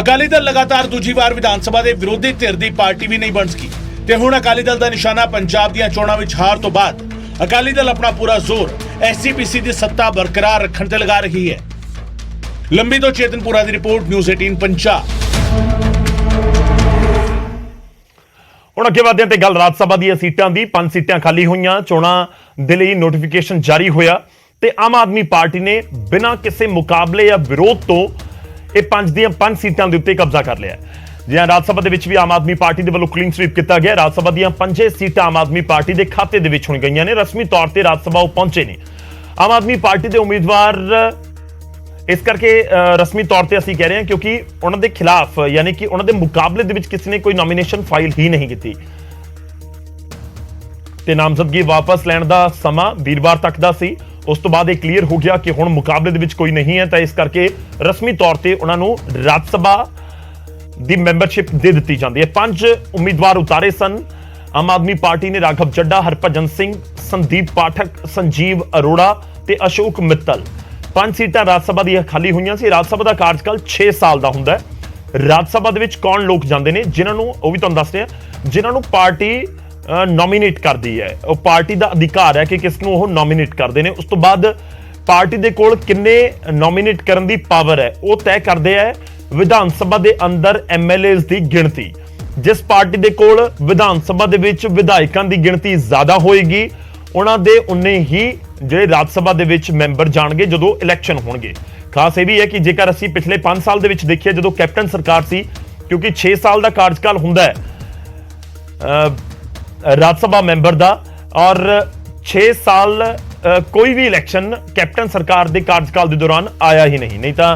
ਅਕਾਲੀ ਦਲ ਲਗਾਤਾਰ ਦੂਜੀ ਵਾਰ ਵਿਧਾਨ ਸਭਾ ਦੇ ਵਿਰੋਧੀ ਧਿਰ ਦੀ ਪਾਰਟੀ ਵੀ ਨਹੀਂ ਬਣ ਸਕੀ ਤੇ ਹੁਣ ਅਕਾਲੀ ਦਲ ਦਾ ਨਿਸ਼ਾਨਾ ਪੰਜਾਬ ਦੀਆਂ ਚੋਣਾਂ ਵਿੱਚ ਹਾਰ ਤੋਂ ਬਾਅਦ ਅਕਾਲੀ ਦਲ ਆਪਣਾ ਪੂਰਾ ਜ਼ੋਰ ਐਸਜੀਪੀਸੀ ਦੀ ਸੱਤਾ ਬਰਕਰਾਰ ਰੱਖਣ ਤੇ ਲਗਾ ਰਹੀ ਹੈ। ਲੰਬੀ ਤੋਂ ਚੇਤਨਪੁਰਾ ਦੀ ਰਿਪੋਰਟ, ਨਿਊਜ਼ 18 ਪੰਜਾਬ। ਹੁਣ ਅੱਗੇ ਵਧਦੇ ਹਾਂ ਤੇ ਗੱਲ ਰਾਜ ਸਭਾ ਦੀਆਂ ਸੀਟਾਂ ਦੀ। 5 ਸੀਟਾਂ ਖਾਲੀ ਹੋਈਆਂ, ਚੋਣਾਂ ਦੇ ਲਈ ਨੋਟੀਫਿਕੇਸ਼ਨ ਜਾਰੀ ਹੋਇਆ ਤੇ ਆਮ ਆਦਮੀ ਪਾਰਟੀ ਨੇ ਬਿਨਾਂ ਕਿਸੇ ਮੁਕਾਬਲੇ ਜਾਂ ਵਿਰੋਧ ਤੋਂ ਇਹ 5 ਦੀਆਂ 5 ਸੀਟਾਂ ਦੇ ਉੱਤੇ ਕਬਜ਼ਾ ਕਰ ਲਿਆ। ਜਿਵੇਂ ਰਾਜ ਸਭਾ ਦੇ ਵਿੱਚ ਵੀ ਆਮ ਆਦਮੀ ਪਾਰਟੀ ਦੇ ਵੱਲੋਂ ਕਲੀਨ ਸਵੀਪ ਕੀਤਾ ਗਿਆ। ਰਾਜ ਸਭਾ ਦੀਆਂ 5 ਸੀਟਾਂ ਆਮ ਆਦਮੀ ਪਾਰਟੀ ਦੇ ਖਾਤੇ ਦੇ ਵਿੱਚ ਹੁਣ ਗਈਆਂ ਨੇ। ਰਸਮੀ ਤੌਰ ਤੇ ਰਾਜ ਸਭਾ ਉਹ ਪਹੁੰਚੇ ਨੇ। ਆਮ ਆਦਮੀ ਪਾਰਟੀ ਦੇ ਉਮੀਦਵਾਰ ਇਸ ਕਰਕੇ ਰਸਮੀ ਤੌਰ ਤੇ ਅਸੀਂ ਕਹਿ ਰਹੇ ਹਾਂ ਕਿਉਂਕਿ ਉਹਨਾਂ ਦੇ ਖਿਲਾਫ ਯਾਨੀ ਕਿ ਉਹਨਾਂ ਦੇ ਮੁਕਾਬਲੇ ਦੇ ਵਿੱਚ ਕਿਸੇ ਨੇ ਕੋਈ ਨੋਮੀਨੇਸ਼ਨ ਫਾਈਲ ਹੀ ਨਹੀਂ ਕੀਤੀ ਤੇ ਨਾਮਜ਼ਦਗੀ ਵਾਪਸ ਲੈਣ ਦਾ ਸਮਾਂ ਵੀਰਵਾਰ ਤੱਕ ਦਾ ਸੀ। ਉਸ ਤੋਂ ਬਾਅਦ ਇਹ ਕਲੀਅਰ ਹੋ ਗਿਆ ਕਿ ਹੁਣ ਮੁਕਾਬਲੇ ਦੇ ਵਿੱਚ ਕੋਈ ਨਹੀਂ ਹੈ ਤਾਂ ਇਸ ਕਰਕੇ ਰਸਮੀ ਤੌਰ ਤੇ ਉਹਨਾਂ ਨੂੰ ਰਾਜ ਸਭਾ ਦੀ ਮੈਂਬਰਸ਼ਿਪ ਦੇ ਦਿੱਤੀ ਜਾਂਦੀ ਹੈ। 5 ਉਮੀਦਵਾਰ ਉਤਾਰੇ ਸਨ ਆਮ ਆਦਮੀ ਪਾਰਟੀ ਨੇ। ਰਾਘਵ ਚੱਡਾ, ਹਰਭਜਨ ਸਿੰਘ, ਸੰਦੀਪ ਪਾਠਕ, ਸੰਜੀਵ ਅਰੋੜਾ ਤੇ ਅਸ਼ੋਕ ਮਿੱਤਲ। 5 ਸੀਟਾਂ ਰਾਜ ਸਭਾ ਦੀਆਂ ਖਾਲੀ ਹੋਈਆਂ ਸੀ। ਰਾਜ ਸਭਾ ਦਾ ਕਾਰਜਕਾਲ 6 ਸਾਲ ਦਾ ਹੁੰਦਾ ਹੈ। ਰਾਜ ਸਭਾ ਦੇ ਵਿੱਚ ਕੌਣ ਲੋਕ ਜਾਂਦੇ ਨੇ ਜਿਨ੍ਹਾਂ ਨੂੰ, ਉਹ ਵੀ ਤੁਹਾਨੂੰ ਦੱਸਦੇ ਆ, ਜਿਨ੍ਹਾਂ ਨੂੰ ਪਾਰਟੀ ਨੋਮੀਨੇਟ ਕਰਦੀ ਹੈ। ਉਹ ਪਾਰਟੀ ਦਾ ਅਧਿਕਾਰ ਹੈ ਕਿ ਕਿਸ ਨੂੰ ਉਹ ਨੋਮੀਨੇਟ ਕਰਦੇ ਨੇ। ਉਸ ਤੋਂ ਬਾਅਦ ਪਾਰਟੀ ਦੇ ਕੋਲ ਕਿੰਨੇ ਨੋਮੀਨੇਟ ਕਰਨ ਦੀ ਪਾਵਰ ਹੈ ਉਹ ਤੈਅ ਕਰਦੇ ਹੈ ਵਿਧਾਨ ਸਭਾ ਦੇ ਅੰਦਰ ਐਮਐਲਏਜ਼ ਦੀ ਗਿਣਤੀ। ਜਿਸ ਪਾਰਟੀ ਦੇ ਕੋਲ ਵਿਧਾਨ ਸਭਾ ਦੇ ਵਿੱਚ ਵਿਧਾਇਕਾਂ ਦੀ ਗਿਣਤੀ ਜ਼ਿਆਦਾ ਹੋਏਗੀ ਉਹਨਾਂ ਦੇ ਉਨੇ ਹੀ ਜਿਹੜੇ ਰਾਜ ਸਭਾ ਦੇ ਵਿੱਚ ਮੈਂਬਰ ਜਾਣਗੇ ਜਦੋਂ ਇਲੈਕਸ਼ਨ ਹੋਣਗੇ। ਖਾਸ ਇਹ ਵੀ ਹੈ ਕਿ ਜੇਕਰ ਅਸੀਂ ਪਿਛਲੇ 5 ਸਾਲ ਦੇ ਵਿੱਚ ਦੇਖੀਏ ਜਦੋਂ ਕੈਪਟਨ ਸਰਕਾਰ ਸੀ, ਕਿਉਂਕਿ 6 ਸਾਲ ਦਾ ਕਾਰਜਕਾਲ ਹੁੰਦਾ ਹੈ ਰਾਜ ਸਭਾ ਮੈਂਬਰ ਦਾ, ਔਰ 6 साल कोई भी इलैक्शन कैप्टन सरकार के कार्यकाल के दौरान आया ही नहीं तो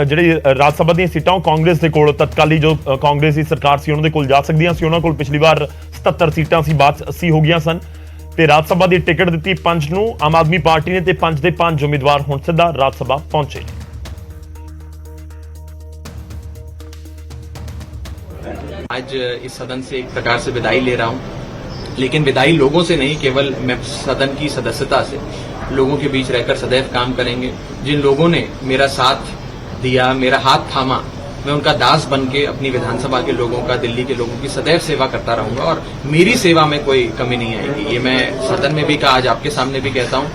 ਜਿਹੜੀ ਰਾਜ ਸਭਾ ਦੀਆਂ ਸੀਟਾਂ ਕਾਂਗਰਸ ਦੇ ਕੋਲ ਤਤਕਾਲੀ ਜੋ ਕਾਂਗਰਸ ਦੀ ਸਰਕਾਰ ਸੀ ਉਹਨਾਂ ਦੇ ਕੋਲ ਜਾ ਸਕਦੀਆਂ ਸੀ। ਉਹਨਾਂ ਕੋਲ ਪਿਛਲੀ ਵਾਰ 77 ਸੀਟਾਂ ਸੀ, ਬਾਅਦ 80 ਹੋ ਗਈਆਂ ਸਨ ਤੇ ਰਾਜ ਸਭਾ ਦੀ ਟਿਕਟ ਦਿੱਤੀ 5 ਨੂੰ ਆਮ ਆਦਮੀ ਪਾਰਟੀ ਨੇ ਤੇ 5 ਦੇ 5 ਉਮੀਦਵਾਰ ਹੁਣ ਸਿੱਧਾ ਰਾਜ ਸਭਾ ਪਹੁੰਚੇ। आज इस सदन से एक प्रकार से विदाई ले रहा हूं, लेकिन विदाई लोगों से नहीं, केवल मैं सदन की सदस्यता से लोगों के बीच रहकर सदैव काम करेंगे। जिन लोगों ने मेरा साथ दिया, मेरा हाथ थामा, मैं उनका दास बन के अपनी विधानसभा के लोगों का, दिल्ली के लोगों की सदैव सेवा करता रहूंगा और मेरी सेवा में कोई कमी नहीं आएगी। ये मैं सदन में भी कहा, आज आपके सामने भी कहता हूं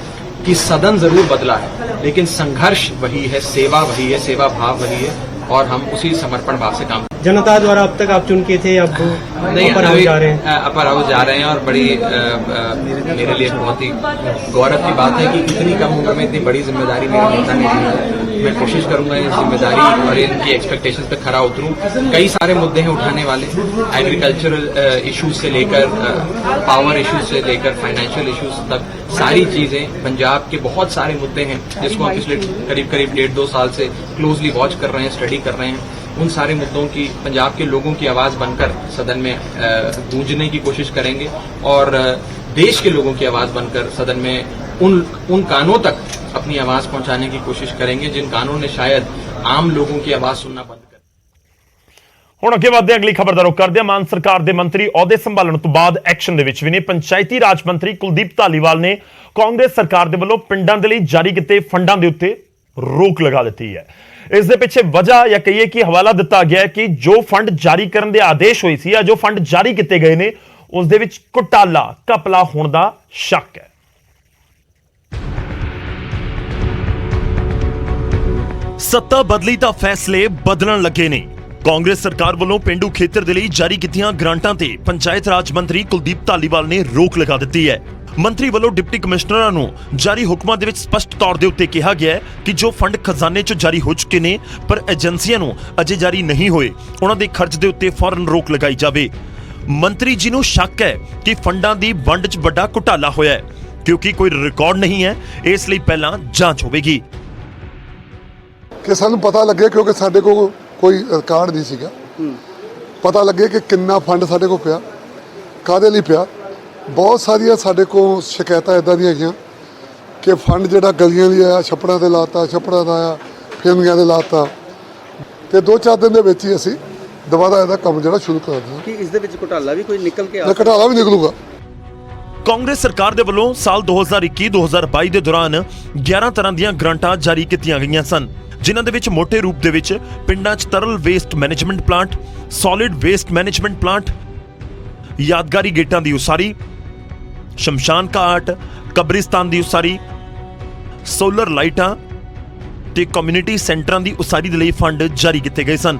कि सदन जरूर बदला है लेकिन संघर्ष वही है, सेवा वही है, सेवा भाव वही है और हम उसी समर्पण भाव से काम। जनता द्वारा अब तक आप चुन के थे, अब नहीं, अपर हाउस जा रहे हैं। अपर हाउस जा रहे हैं और बड़ी मेरे लिए बहुत ही गौरव की बात है कि इतनी कम उम्र में इतनी बड़ी जिम्मेदारी मेरे नेता ने दी है। मैं कोशिश करूंगा इस जिम्मेदारी और इनकी एक्सपेक्टेशंस पे खरा उतरूं। कई सारे मुद्दे हैं उठाने वाले, एग्रीकल्चरल इश्यूज से लेकर पावर इश्यूज से लेकर फाइनेंशियल इश्यूज तक सारी चीजें, पंजाब के बहुत सारे मुद्दे हैं जिसको हम पिछले करीब 1.5-2 साल से क्लोजली वॉच कर रहे हैं, स्टडी कर रहे हैं। उन सारे मुद्दों की पंजाब के लोगों की आवाज बनकर सदन में गूंजने की कोशिश करेंगे और देश के लोगों की आवाज बनकर सदन में उन कानों तक अपनी आवाज पहुंचाने की कोशिश करेंगे जिन कानों ने शायद आम लोगों की आवाज सुनना बंद कर। ਹੁਣ ਅੱਗੇ ਵਧਦੇ ਅਗਲੀ ਖਬਰ ਦਾ ਰੁਖ ਕਰਦੇ ਹਾਂ। ਮਾਨ ਸਰਕਾਰ ਦੇ ਮੰਤਰੀ ਅਹੁਦੇ ਸੰਭਾਲਣ ਤੋਂ ਬਾਅਦ ਐਕਸ਼ਨ ਦੇ ਵਿੱਚ ਵੀ ਨੇ। ਪੰਚਾਇਤੀ ਰਾਜ ਮੰਤਰੀ ਕੁਲਦੀਪ ਧਾਲੀਵਾਲ ਨੇ ਕਾਂਗਰਸ ਸਰਕਾਰ ਦੇ ਵੱਲੋਂ ਪਿੰਡਾਂ ਦੇ ਲਈ ਜਾਰੀ ਕੀਤੇ ਫੰਡਾਂ ਦੇ ਉੱਤੇ ਰੋਕ ਲਗਾ ਦਿੱਤੀ ਹੈ। ਇਸ ਦੇ ਪਿੱਛੇ ਵਜ੍ਹਾ ਜਾਂ ਕਹੀਏ ਕਿ ਹਵਾਲਾ ਦਿੱਤਾ ਗਿਆ ਕਿ ਜੋ ਫੰਡ ਜਾਰੀ ਕਰਨ ਦੇ ਆਦੇਸ਼ ਹੋਏ ਸੀ ਜਾਂ ਜੋ ਫੰਡ ਜਾਰੀ ਕੀਤੇ ਗਏ ਨੇ ਉਸ ਦੇ ਵਿੱਚ ਘੁਟਾਲਾ, ਘਪਲਾ ਹੋਣ ਦਾ ਸ਼ੱਕ ਹੈ। ਸੱਤਾ ਬਦਲੀ ਤਾਂ ਫੈਸਲੇ ਬਦਲਣ ਲੱਗੇ ਨੇ। ਕਾਂਗਰਸ ਸਰਕਾਰ ਵੱਲੋਂ ਪਿੰਡੂ ਖੇਤਰ ਦੇ ਲਈ ਜਾਰੀ ਕੀਤੀਆਂ ਗ੍ਰਾਂਟਾਂ ਤੇ ਪੰਚਾਇਤ ਰਾਜ ਮੰਤਰੀ ਕੁਲਦੀਪ ਧਾਲੀਵਾਲ ਨੇ ਰੋਕ ਲਗਾ ਦਿੱਤੀ ਹੈ। ਮੰਤਰੀ ਵੱਲੋਂ ਡਿਪਟੀ ਕਮਿਸ਼ਨਰਾਂ ਨੂੰ ਜਾਰੀ ਹੁਕਮਾਂ ਦੇ ਵਿੱਚ ਸਪਸ਼ਟ ਤੌਰ ਦੇ ਉੱਤੇ ਕਿਹਾ ਗਿਆ ਹੈ ਕਿ ਜੋ ਫੰਡ ਖਜ਼ਾਨੇ 'ਚੋਂ ਜਾਰੀ ਹੋ ਚੁੱਕੇ ਨੇ ਪਰ ਏਜੰਸੀਆਂ ਨੂੰ ਅਜੇ ਜਾਰੀ ਨਹੀਂ ਹੋਏ, ਉਹਨਾਂ ਦੇ ਖਰਚ ਦੇ ਉੱਤੇ ਫੌਰਨ ਰੋਕ ਲਗਾਈ ਜਾਵੇ। ਮੰਤਰੀ ਜੀ ਨੂੰ ਸ਼ੱਕ ਹੈ ਕਿ ਫੰਡਾਂ ਦੀ ਵੰਡ 'ਚ ਵੱਡਾ ਘੁਟਾਲਾ ਹੋਇਆ ਹੈ ਕਿਉਂਕਿ ਕੋਈ ਰਿਕਾਰਡ ਨਹੀਂ ਹੈ, ਇਸ ਲਈ ਪਹਿਲਾਂ ਜਾਂਚ ਹੋਵੇਗੀ। ਕਿ ਸਾਨੂੰ ਪਤਾ ਲੱਗੇ ਕਿਉਂਕਿ ਸਾਡੇ ਕੋਲ ਕੋਈ ਰਿਕਾਰਡ ਨਹੀਂ ਸੀਗਾ, ਪਤਾ ਲੱਗੇ ਕਿ ਕਿੰਨਾ ਫੰਡ ਸਾਡੇ ਕੋਲ ਪਿਆ, ਕਾਹਦੇ ਲਈ ਪਿਆ। ਬਹੁਤ ਸਾਰੀਆਂ ਸਾਡੇ ਕੋਲ ਸ਼ਿਕਾਇਤਾਂ ਇੱਦਾਂ ਦੀਆਂ ਆਈਆਂ ਕਿ ਫੰਡ ਜਿਹੜਾ ਗਲੀਆਂ ਲਈ ਆਇਆ ਛੱਪੜਾਂ 'ਤੇ ਲਾਤਾ, ਛੱਪੜਾਂ ਦਾ ਆਇਆ ਫਿਲਮੀਆਂ 'ਤੇ ਲਾਤਾ ਤੇ 2-4 ਦਿਨ ਦੇ ਵਿੱਚ ਹੀ ਅਸੀਂ ਦੁਬਾਰਾ ਇਹਦਾ ਕੰਮ ਜਿਹੜਾ ਸ਼ੁਰੂ ਕਰ ਦਿੱਤਾ। ਕਿ ਇਸ ਦੇ ਵਿੱਚ ਘੁਟਾਲਾ ਵੀ ਕੋਈ ਨਿਕਲ ਕੇ ਆ? ਘੁਟਾਲਾ ਵੀ ਨਿਕਲੂਗਾ। ਕਾਂਗਰਸ ਸਰਕਾਰ ਦੇ ਵੱਲੋਂ ਸਾਲ 2021-2022 ਦੇ ਦੌਰਾਨ 11 ਤਰ੍ਹਾਂ ਦੀਆਂ ਗ੍ਰਾਂਟਾਂ ਜਾਰੀ ਕੀਤੀਆਂ ਗਈਆਂ ਸਨ ਜਿਨ੍ਹਾਂ ਦੇ ਵਿੱਚ ਮੋٹے ਰੂਪ ਦੇ ਵਿੱਚ ਪਿੰਡਾਂ 'ਚ ਤਰਲ waste management plant, solid waste management plant, ਯਾਦਗਾਰੀ ਗੇਟਾਂ ਦੀ ਉਸਾਰੀ, ਸ਼ਮਸ਼ਾਨ ਘਾਟ, ਕਬਰਿਸਤਾਨ ਦੀ ਉਸਾਰੀ, ਸੋਲਰ ਲਾਈਟਾਂ ਤੇ ਕਮਿਊਨਿਟੀ ਸੈਂਟਰਾਂ ਦੀ ਉਸਾਰੀ ਦੇ ਲਈ ਫੰਡ ਜਾਰੀ ਕੀਤੇ ਗਏ ਸਨ।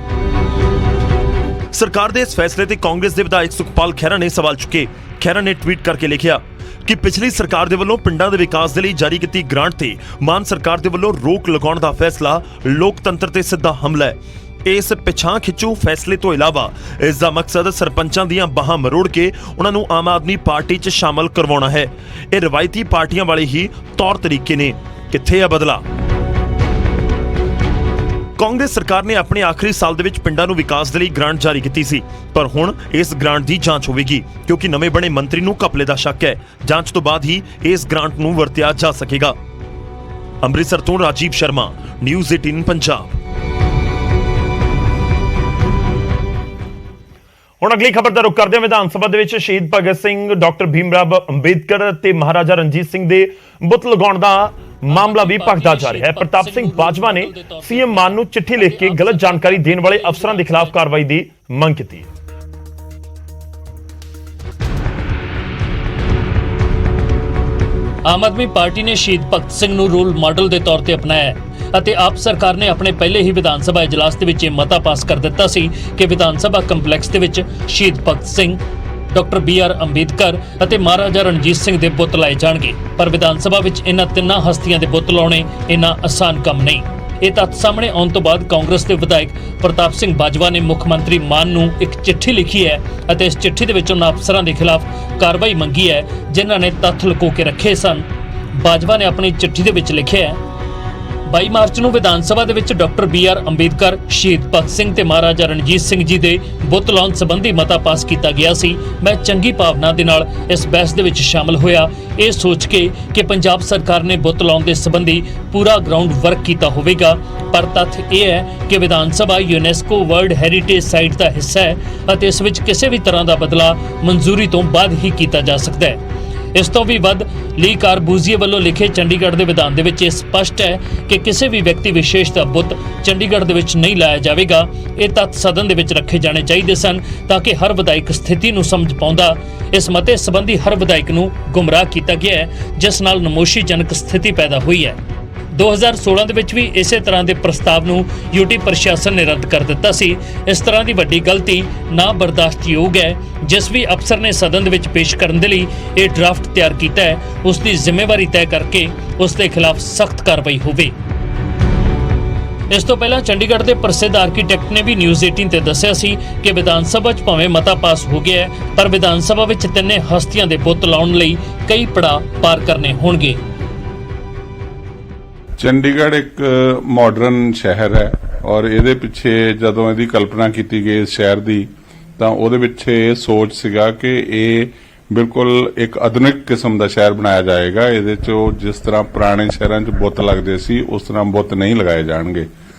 ਸਰਕਾਰ ਦੇ ਇਸ ਫੈਸਲੇ ਤੇ ਕਾਂਗਰਸ ਦੇ ਵਿਧਾਇਕ ਸੁਖਪਾਲ ਖਹਿਰਾ ਨੇ ਸਵਾਲ ਚੁੱਕੇ। ਖਹਿਰਾ ਨੇ ਟਵੀਟ ਕਰਕੇ ਲਿਖਿਆ ਕਿ ਪਿਛਲੀ ਸਰਕਾਰ ਦੇ ਵੱਲੋਂ ਪਿੰਡਾਂ ਦੇ ਵਿਕਾਸ ਦੇ ਲਈ ਜਾਰੀ ਕੀਤੀ ਗ੍ਰਾਂਟ ਤੇ ਮਾਨ ਸਰਕਾਰ ਦੇ ਵੱਲੋਂ ਰੋਕ ਲਗਾਉਣ ਦਾ ਫੈਸਲਾ ਲੋਕਤੰਤਰ ਤੇ ਸਿੱਧਾ ਹਮਲਾ ਹੈ। ਇਸ ਪਿਛਾਂ ਖਿੱਚੂ ਫੈਸਲੇ ਤੋਂ ਇਲਾਵਾ ਇਸ ਦਾ ਮਕਸਦ ਸਰਪੰਚਾਂ ਦੀਆਂ ਬਾਹਾਂ ਮਰੋੜ ਕੇ ਉਹਨਾਂ ਨੂੰ ਆਮ ਆਦਮੀ ਪਾਰਟੀ 'ਚ ਸ਼ਾਮਲ ਕਰਵਾਉਣਾ ਹੈ। ਇਹ ਰਵਾਇਤੀ ਪਾਰਟੀਆਂ ਵਾਲੇ ਹੀ ਤੌਰ ਤਰੀਕੇ ਨੇ। ਕਿੱਥੇ ਆ ਬਦਲਾ? ਕਾਂਗਰਸ ਸਰਕਾਰ ਨੇ ਆਪਣੇ ਆਖਰੀ ਸਾਲ ਦੇ ਵਿੱਚ ਪਿੰਡਾਂ ਨੂੰ ਵਿਕਾਸ ਦੇ ਲਈ ਗ੍ਰਾਂਟ ਜਾਰੀ ਕੀਤੀ ਸੀ ਪਰ ਹੁਣ ਇਸ ਗ੍ਰਾਂਟ ਦੀ ਜਾਂਚ ਹੋਵੇਗੀ ਕਿਉਂਕਿ ਨਵੇਂ ਬਣੇ ਮੰਤਰੀ ਨੂੰ ਘਪਲੇ ਦਾ ਸ਼ੱਕ ਹੈ। ਜਾਂਚ ਤੋਂ ਬਾਅਦ ਹੀ ਇਸ ਗ੍ਰਾਂਟ ਨੂੰ ਵਰਤਿਆ ਜਾ ਸਕੇਗਾ। ਅੰਮ੍ਰਿਤਸਰ ਤੋਂ ਰਾਜੀਵ ਸ਼ਰਮਾ, ਨਿਊਜ਼ 18 ਪੰਜਾਬ। ਹੁਣ ਅਗਲੀ ਖਬਰ ਦਾ ਰੁਖ ਕਰਦੇ ਹਾਂ। ਵਿਧਾਨ ਸਭਾ ਦੇ ਵਿੱਚ ਸ਼ਹੀਦ ਭਗਤ ਸਿੰਘ, ਡਾਕਟਰ ਭੀਮਰਾਵ ਅੰਬੇਦਕਰ ਤੇ ਮਹਾਰਾਜਾ ਰਣਜੀਤ ਸਿੰਘ ਦੇ ਬੁੱਤ ਲਗਾਉਣ ਦਾ ਮਾਮਲਾ ਵੀ ਭਖਦਾ ਜਾ ਰਿਹਾ ਹੈ। ਪ੍ਰਤਾਪ ਸਿੰਘ ਬਾਜਵਾ ਨੇ ਸੀਐਮ ਮਾਨ ਨੂੰ ਚਿੱਠੀ ਲਿਖ ਕੇ ਗਲਤ ਜਾਣਕਾਰੀ ਦੇਣ ਵਾਲੇ ਅਫਸਰਾਂ ਦੇ ਖਿਲਾਫ ਕਾਰਵਾਈ ਦੀ ਮੰਗ ਕੀਤੀ ਹੈ। ਆਮ ਆਦਮੀ ਪਾਰਟੀ ਨੇ ਸ਼ਹੀਦ ਭਗਤ ਸਿੰਘ ਨੂੰ ਰੋਲ ਮਾਡਲ ਦੇ ਤੌਰ ਤੇ ਅਪਣਾਇਆ ਅਤੇ ਆਪ ਸਰਕਾਰ ਨੇ ਆਪਣੇ ਪਹਿਲੇ ਹੀ ਵਿਧਾਨ ਸਭਾ ਇਜਲਾਸ ਦੇ ਵਿੱਚ ਇਹ ਮਤਾ ਪਾਸ ਕਰ ਦਿੱਤਾ ਸੀ ਕਿ ਵਿਧਾਨ ਸਭਾ ਕੰਪਲੈਕਸ ਦੇ ਵਿੱਚ ਸ਼ਹੀਦ ਭਗਤ ਸਿੰਘ, ਡਾਕਟਰ BR ਅੰਬੇਦਕਰ ਅਤੇ ਮਹਾਰਾਜਾ ਰਣਜੀਤ ਸਿੰਘ ਦੇ ਬੁੱਤ ਲਾਏ ਜਾਣਗੇ। ਪਰ ਵਿਧਾਨ ਸਭਾ ਵਿੱਚ ਇਹਨਾਂ ਤਿੰਨਾਂ ਹਸਤੀਆਂ ਦੇ ਬੁੱਤ ਲਾਉਣੇ ਇੰਨਾ ਆਸਾਨ ਕੰਮ ਨਹੀਂ। ਇਹ ਤੱਥ ਸਾਹਮਣੇ ਆਉਣ ਤੋਂ ਬਾਅਦ ਕਾਂਗਰਸ ਦੇ ਵਿਧਾਇਕ ਪ੍ਰਤਾਪ ਸਿੰਘ ਬਾਜਵਾ ਨੇ ਮੁੱਖ ਮੰਤਰੀ ਮਾਨ ਨੂੰ ਇੱਕ ਚਿੱਠੀ ਲਿਖੀ ਹੈ ਅਤੇ ਇਸ ਚਿੱਠੀ ਦੇ ਵਿੱਚ ਉਹਨਾਂ ਅਫਸਰਾਂ ਦੇ ਖਿਲਾਫ ਕਾਰਵਾਈ ਮੰਗੀ ਹੈ ਜਿਨ੍ਹਾਂ ਨੇ ਤੱਥ ਲੁਕੋ ਕੇ ਰੱਖੇ ਸਨ। ਬਾਜਵਾ ਨੇ ਆਪਣੀ ਚਿੱਠੀ ਦੇ ਵਿੱਚ ਲਿਖਿਆ ਹੈ 22 ਮਾਰਚ ਨੂੰ ਵਿਧਾਨ ਸਭਾ ਦੇ ਵਿੱਚ ਡਾਕਟਰ BR ਅੰਬੇਦਕਰ, ਸ਼ਹੀਦ ਭਗਤ ਸਿੰਘ ਤੇ ਮਹਾਰਾਜਾ ਰਣਜੀਤ ਸਿੰਘ ਜੀ ਦੇ ਬੁੱਤ ਲਾਉਣ ਸੰਬੰਧੀ ਮਤਾ ਪਾਸ ਕੀਤਾ ਗਿਆ ਸੀ। ਮੈਂ ਚੰਗੀ ਭਾਵਨਾ ਦੇ ਨਾਲ ਇਸ ਬਹਿਸ ਦੇ ਵਿੱਚ ਸ਼ਾਮਲ ਹੋਇਆ, ਇਹ ਸੋਚ ਕੇ ਕਿ ਪੰਜਾਬ ਸਰਕਾਰ ਨੇ ਬੁੱਤ ਲਾਉਣ ਦੇ ਸੰਬੰਧੀ ਪੂਰਾ ਗਰਾਊਂਡ ਵਰਕ ਕੀਤਾ ਹੋਵੇਗਾ, ਪਰ ਤੱਥ ਇਹ ਹੈ ਕਿ Vidhan Sabha UNESCO world heritage site ਦਾ ਹਿੱਸਾ ਹੈ ਅਤੇ ਇਸ ਵਿੱਚ ਕਿਸੇ ਵੀ ਤਰ੍ਹਾਂ ਦਾ ਬਦਲਾਅ ਮਨਜ਼ੂਰੀ ਤੋਂ ਬਾਅਦ ਹੀ ਕੀਤਾ ਜਾ ਸਕਦਾ ਹੈ। ਇਸ ਤੋਂ ਵੀ ਵੱਧ ਲੀ ਕਾਰਬੂਜ਼ੀਏ ਵੱਲੋਂ ਲਿਖੇ ਚੰਡੀਗੜ੍ਹ ਦੇ ਵਿਧਾਨ ਦੇ ਵਿੱਚ ਇਹ ਸਪਸ਼ਟ ਹੈ ਕਿ ਕਿਸੇ ਵੀ ਵਿਅਕਤੀ ਵਿਸ਼ੇਸ਼ ਦਾ ਬੁੱਤ ਚੰਡੀਗੜ੍ਹ ਦੇ ਵਿੱਚ ਨਹੀਂ ਲਾਇਆ ਜਾਵੇਗਾ। ਇਹ ਤੱਥ ਸਦਨ ਦੇ ਵਿੱਚ ਰੱਖੇ ਜਾਣੇ ਚਾਹੀਦੇ ਸਨ ਤਾਂ ਕਿ ਹਰ ਵਿਧਾਇਕ ਸਥਿਤੀ ਨੂੰ ਸਮਝ ਪਾਉਂਦਾ। ਇਸ ਮਤੇ ਸੰਬੰਧੀ ਹਰ ਵਿਧਾਇਕ ਨੂੰ ਗੁੰਮਰਾਹ ਕੀਤਾ ਗਿਆ ਹੈ ਜਿਸ ਨਾਲ ਨਮੋਸ਼ੀਜਨਕ ਸਥਿਤੀ ਪੈਦਾ ਹੋਈ ਹੈ। 2016 ਦੇ ਵਿੱਚ ਵੀ ਇਸੇ ਤਰ੍ਹਾਂ ਦੇ ਪ੍ਰਸਤਾਵ ਨੂੰ ਯੂਟੀ ਪ੍ਰਸ਼ਾਸਨ ਨੇ ਰੱਦ ਕਰ ਦਿੱਤਾ ਸੀ। ਇਸ ਤਰ੍ਹਾਂ ਦੀ ਵੱਡੀ ਗਲਤੀ ਨਾ ਬਰਦਾਸ਼ਤਯੋਗ ਹੈ। ਜਿਸ ਵੀ ਅਫਸਰ ਨੇ ਸਦਨ ਦੇ ਵਿੱਚ ਪੇਸ਼ ਕਰਨ ਦੇ ਲਈ ਇਹ ਡਰਾਫਟ ਤਿਆਰ ਕੀਤਾ ਹੈ ਉਸ ਦੀ ਜ਼ਿੰਮੇਵਾਰੀ ਤੈਅ ਕਰਕੇ ਉਸ ਦੇ ਖਿਲਾਫ ਸਖਤ ਕਾਰਵਾਈ ਹੋਵੇ। ਇਸ ਤੋਂ ਪਹਿਲਾਂ ਚੰਡੀਗੜ੍ਹ ਦੇ ਪ੍ਰਸਿੱਧ ਆਰਕੀਟੈਕਟ ਨੇ ਵੀ ਨਿਊਜ਼ 18 ਤੇ ਦੱਸਿਆ ਸੀ ਕਿ ਵਿਧਾਨ ਸਭਾ 'ਚ ਭਾਵੇਂ ਮਤਾ ਪਾਸ ਹੋ ਗਿਆ ਹੈ ਪਰ ਵਿਧਾਨ ਸਭਾ ਵਿੱਚ ਤਿੰਨੇ ਹਸਤੀਆਂ ਦੇ ਬੁੱਤ ਲਾਉਣ ਲਈ ਕਈ ਪੜਾਅ ਪਾਰ ਕਰਨੇ ਹੋਣਗੇ। ਚੰਡੀਗੜ੍ਹ ਇੱਕ ਮਾਡਰਨ ਸ਼ਹਿਰ ਹੈ ਔਰ ਇਹਦੇ ਪਿੱਛੇ ਜਦੋਂ ਇਹਦੀ ਕਲਪਨਾ ਕੀਤੀ ਗਈ ਇਸ ਸ਼ਹਿਰ ਦੀ ਤਾਂ ਉਹਦੇ ਪਿੱਛੇ ਇਹ ਸੋਚ ਸੀਗਾ ਕਿ ਇਹ ਬਿਲਕੁਲ ਇੱਕ ਆਧੁਨਿਕ ਕਿਸਮ ਦਾ ਸ਼ਹਿਰ ਬਣਾਇਆ ਜਾਏਗਾ। ਇਹਦੇ 'ਚੋਂ ਜਿਸ ਤਰ੍ਹਾਂ ਪੁਰਾਣੇ ਸ਼ਹਿਰਾਂ 'ਚ ਬੁੱਤ ਲੱਗਦੇ ਸੀ ਉਸ ਤਰ੍ਹਾਂ ਬੁੱਤ ਨਹੀਂ ਲਗਾਏ ਜਾਣਗੇ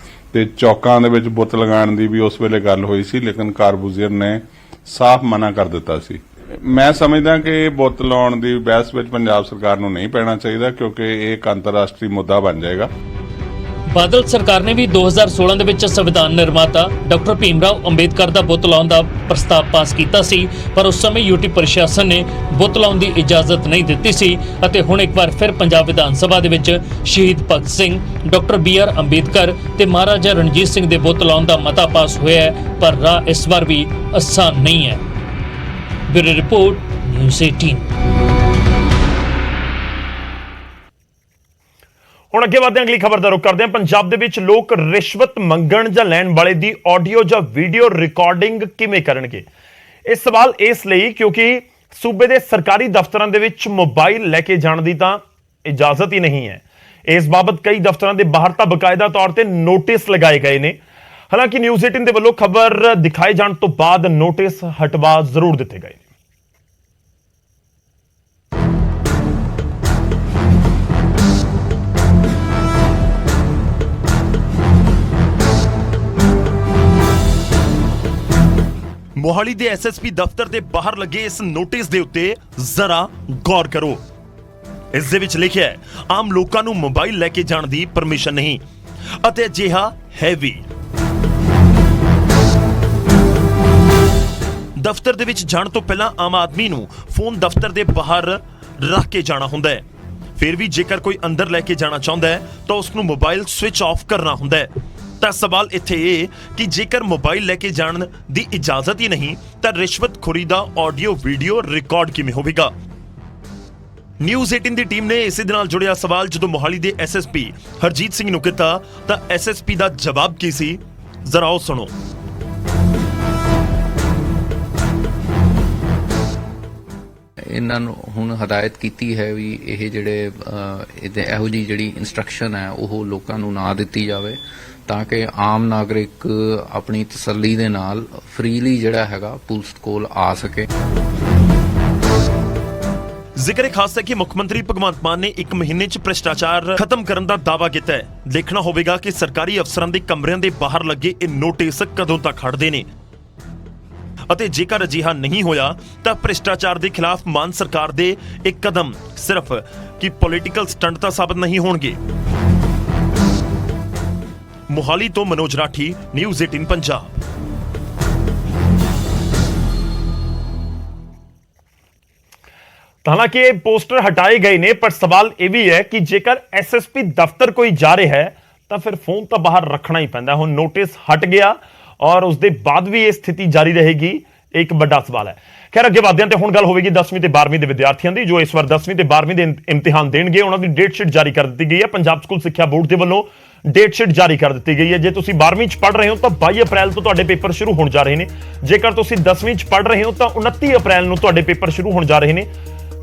ਤੇ ਚੌਕਾਂ ਦੇ ਵਿੱਚ ਬੁੱਤ ਲਗਾਉਣ ਦੀ ਵੀ ਉਸ ਵੇਲੇ ਗੱਲ ਹੋਈ ਸੀ ਲੇਕਿਨ ਕਾਰਬੂਜ਼ੀਅਰ ਨੇ ਸਾਫ਼ ਮਨਾ ਕਰ ਦਿੱਤਾ ਸੀ। ਮੈਂ ਸਮਝਦਾ ਕਿ ਬੁੱਤ ਲਾਉਣ ਦੀ ਬਹਿਸ ਵਿੱਚ ਪੰਜਾਬ ਸਰਕਾਰ ਨੂੰ ਨਹੀਂ ਪੈਣਾ ਚਾਹੀਦਾ ਕਿਉਂਕਿ ਇਹ ਇੱਕ ਅੰਤਰਰਾਸ਼ਟਰੀ ਮੁੱਦਾ ਬਣ ਜਾਏਗਾ। ਬਾਦਲ ਸਰਕਾਰ ਨੇ ਵੀ 2016 ਦੇ ਵਿੱਚ ਸੰਵਿਧਾਨ ਨਿਰਮਾਤਾ ਡਾਕਟਰ ਭੀਮ ਰਾਓ ਅੰਬੇਦਕਰ ਦਾ ਬੁੱਤ ਲਾਉਣ ਦਾ ਪ੍ਰਸਤਾਵ ਪਾਸ ਕੀਤਾ ਸੀ ਪਰ ਉਸ ਸਮੇਂ ਯੂਟੀ ਪ੍ਰਸ਼ਾਸਨ ਨੇ ਬੁੱਤ ਲਾਉਣ ਦੀ ਇਜਾਜ਼ਤ ਨਹੀਂ ਦਿੱਤੀ ਸੀ ਅਤੇ ਹੁਣ ਇੱਕ ਵਾਰ ਫਿਰ ਪੰਜਾਬ ਵਿਧਾਨ ਸਭਾ ਦੇ ਵਿੱਚ ਸ਼ਹੀਦ ਭਗਤ ਸਿੰਘ, ਡਾਕਟਰ BR ਅੰਬੇਦਕਰ ਤੇ ਮਹਾਰਾਜਾ ਰਣਜੀਤ ਸਿੰਘ ਦੇ ਬੁੱਤ ਲਾਉਣ ਦਾ ਮਤਾ ਪਾਸ ਹੋਇਆ ਹੈ ਪਰ ਰਾਹ ਇਸ ਵਾਰ ਵੀ ਆਸਾਨ ਨਹੀਂ ਹੈ। Bureau report news 18। ਹੁਣ ਅੱਗੇ ਵਧਦੇ ਹਾਂ ਅਗਲੀ ਖਬਰ ਦਾ ਰੁਖ ਕਰਦੇ ਹਾਂ। ਪੰਜਾਬ ਦੇ ਵਿੱਚ ਲੋਕ ਰਿਸ਼ਵਤ ਮੰਗਣ ਜਾਂ ਲੈਣ ਵਾਲੇ ਦੀ ਆਡੀਓ ਜਾਂ ਵੀਡੀਓ ਰਿਕਾਰਡਿੰਗ ਕਿਵੇਂ ਕਰਨਗੇ? ਇਹ ਸਵਾਲ ਇਸ ਲਈ ਕਿਉਂਕਿ ਸੂਬੇ ਦੇ ਸਰਕਾਰੀ ਦਫ਼ਤਰਾਂ ਦੇ ਵਿੱਚ ਮੋਬਾਈਲ ਲੈ ਕੇ ਜਾਣ ਦੀ ਤਾਂ ਇਜਾਜ਼ਤ ਹੀ ਨਹੀਂ ਹੈ। ਇਸ ਬਾਬਤ ਕਈ ਦਫ਼ਤਰਾਂ ਦੇ ਬਾਹਰ ਤਾਂ ਬਕਾਇਦਾ ਤੌਰ ਤੇ ਨੋਟਿਸ ਲਗਾਏ ਗਏ ਨੇ। ਹਾਲਾਂਕਿ ਨਿਊਜ਼ 18 ਦੇ ਵੱਲੋਂ ਖਬਰ ਦਿਖਾਏ ਜਾਣ ਤੋਂ ਬਾਅਦ ਨੋਟਿਸ ਹਟਵਾ ਜ਼ਰੂਰ ਦਿੱਤੇ ਗਏ। ਮੋਹਾਲੀ ਦੇ ਐਸਐਸਪੀ ਦਫ਼ਤਰ ਦੇ ਬਾਹਰ ਲੱਗੇ ਇਸ ਨੋਟਿਸ ਦੇ ਉੱਤੇ ਜ਼ਰਾ ਗੌਰ ਕਰੋ। ਇਸ ਦੇ ਵਿੱਚ ਲਿਖਿਆ ਹੈ ਆਮ ਲੋਕਾਂ ਨੂੰ ਮੋਬਾਈਲ ਲੈ ਕੇ ਜਾਣ ਦੀ ਪਰਮਿਸ਼ਨ ਨਹੀਂ ਅਤੇ ਅਜਿਹਾ ਹੈ ਵੀ। ਦਫ਼ਤਰ ਦੇ ਵਿੱਚ ਜਾਣ ਤੋਂ ਪਹਿਲਾਂ ਆਮ ਆਦਮੀ ਨੂੰ ਫੋਨ ਦਫ਼ਤਰ ਦੇ ਬਾਹਰ ਰੱਖ ਕੇ ਜਾਣਾ ਹੁੰਦਾ ਹੈ। ਫਿਰ ਵੀ ਜੇਕਰ ਕੋਈ ਅੰਦਰ ਲੈ ਕੇ ਜਾਣਾ ਚਾਹੁੰਦਾ ਹੈ ਤਾਂ ਉਸ ਨੂੰ ਮੋਬਾਈਲ ਸਵਿਚ ਆਫ ਕਰਨਾ ਹੁੰਦਾ ਹੈ। ਤਾਂ ਸਵਾਲ ਇੱਥੇ ਇਹ ਕਿ ਜੇਕਰ ਮੋਬਾਈਲ ਲੈ ਕੇ ਜਾਣ ਦੀ ਇਜਾਜ਼ਤ ਹੀ ਨਹੀਂ ਤਾਂ ਰਿਸ਼ਵਤਖੋਰੀ ਦਾ ਆਡੀਓ ਵੀਡੀਓ ਰਿਕਾਰਡ ਕਿਵੇਂ ਹੋਵੇਗਾ? ਨਿਊਜ਼ 18 ਦੀ ਟੀਮ ਨੇ ਇਸੇ ਦੇ ਨਾਲ ਜੁੜਿਆ ਸਵਾਲ ਜਦੋਂ ਮੋਹਾਲੀ ਦੇ ਐਸਐਸਪੀ ਹਰਜੀਤ ਸਿੰਘ ਨੂੰ ਕੀਤਾ ਤਾਂ ਐਸਐਸਪੀ ਦਾ ਜਵਾਬ ਕੀ ਸੀ, ਜ਼ਰਾ ਉਹ ਸੁਣੋ। ਇਹਨਾਂ ਨੂੰ ਹੁਣ ਹਦਾਇਤ ਕੀਤੀ ਹੈ ਵੀ ਇਹ ਜਿਹੜੇ ਇਹੋ ਜਿਹੀ ਜਿਹੜੀ ਇਨਸਟਰਕਸ਼ਨ ਹੈ ਉਹ ਲੋਕਾਂ ਨੂੰ ਨਾ ਦਿੱਤੀ ਜਾਵੇ ਤਾਂ ਕਿ ਆਮ ਨਾਗਰਿਕ ਆਪਣੀ ਤਸੱਲੀ ਦੇ ਨਾਲ ਫ੍ਰੀਲੀ ਜਿਹੜਾ ਹੈਗਾ ਪੁਲਿਸ ਕੋਲ ਆ ਸਕੇ। ਜ਼ਿਕਰ ਖਾਸ ਹੈ ਕਿ ਮੁੱਖ ਮੰਤਰੀ ਭਗਵੰਤ ਮਾਨ ਨੇ 1 ਮਹੀਨੇ 'ਚ ਭ੍ਰਿਸ਼ਟਾਚਾਰ ਖਤਮ ਕਰਨ ਦਾ ਦਾਅਵਾ ਕੀਤਾ ਹੈ। ਦੇਖਣਾ ਹੋਵੇਗਾ ਕਿ ਸਰਕਾਰੀ ਅਫਸਰਾਂ ਦੇ ਕਮਰਿਆਂ ਦੇ ਬਾਹਰ ਲੱਗੇ ਇਹ ਨੋਟਿਸ ਕਦੋਂ ਤੱਕ ਹਟਦੇ ਨੇ ਅਤੇ ਜੇਕਰ ਅਜਿਹਾ ਨਹੀਂ ਹੋਇਆ ਤਾਂ ਭ੍ਰਿਸ਼ਟਾਚਾਰ ਦੇ ਖਿਲਾਫ ਮਾਨ ਸਰਕਾਰ ਦੇ ਇੱਕ ਕਦਮ ਸਿਰਫ ਕਿ ਪੋਲੀਟੀਕਲ ਸਟੰਟ ਤਾਂ ਸਾਬਤ ਨਹੀਂ ਹੋਣਗੇ। ਮੋਹਾਲੀ ਤੋਂ ਮਨੋਜ ਰਾਠੀ, ਨਿਊਜ਼ 18 ਪੰਜਾਬ। ਹਾਲਾਂਕਿ ਇਹ ਪੋਸਟਰ ਹਟਾਏ ਗਏ ਨੇ ਪਰ ਸਵਾਲ ਇਹ ਵੀ ਹੈ ਕਿ ਜੇਕਰ ਐਸਐਸਪੀ ਦਫ਼ਤਰ ਕੋਈ ਜਾ ਰਿਹਾ ਹੈ ਤਾਂ ਫਿਰ ਫੋਨ ਤਾਂ ਬਾਹਰ ਰੱਖਣਾ ਹੀ ਪੈਂਦਾ। ਹੁਣ ਨੋਟਿਸ ਹਟ ਗਿਆ ਔਰ ਉਸ ਦੇ ਬਾਅਦ ਵੀ ਇਹ ਸਥਿਤੀ ਜਾਰੀ ਰਹੇਗੀ, ਇੱਕ ਵੱਡਾ ਸਵਾਲ ਹੈ। ਖੈਰ ਅੱਗੇ ਵਧਦੇ ਹਾਂ ਤੇ ਹੁਣ ਗੱਲ ਹੋਵੇਗੀ 10ਵੀਂ ਤੇ 12ਵੀਂ ਦੇ ਵਿਦਿਆਰਥੀਆਂ ਦੀ ਜੋ ਇਸ ਵਾਰ 10ਵੀਂ ਤੇ 12ਵੀਂ ਦੇ ਇਮਤਿਹਾਨ ਦੇਣਗੇ। ਉਹਨਾਂ ਦੀ ਡੇਟ ਸ਼ੀਟ ਜਾਰੀ ਕਰ ਦਿੱਤੀ ਗਈ ਹੈ। ਪੰਜਾਬ ਸਕੂਲ ਸਿੱਖਿਆ ਬੋਰਡ ਦੇ ਵੱਲੋਂ ਡੇਟਸ਼ੀਟ ਜਾਰੀ ਕਰ ਦਿੱਤੀ ਗਈ ਹੈ। ਜੇ ਤੁਸੀਂ 12ਵੀਂ ਚ ਪੜ੍ਹ ਰਹੇ ਹੋ ਤਾਂ 22 ਅਪ੍ਰੈਲ ਤੋਂ ਤੁਹਾਡੇ ਪੇਪਰ ਸ਼ੁਰੂ ਹੋਣ ਜਾ ਰਹੇ ਨੇ। ਜੇਕਰ ਤੁਸੀਂ 10ਵੀਂ ਚ ਪੜ੍ਹ ਰਹੇ ਹੋ ਤਾਂ 29 ਅਪ੍ਰੈਲ ਨੂੰ ਤੁਹਾਡੇ ਪੇਪਰ ਸ਼ੁਰੂ ਹੋਣ ਜਾ ਰਹੇ ਨੇ।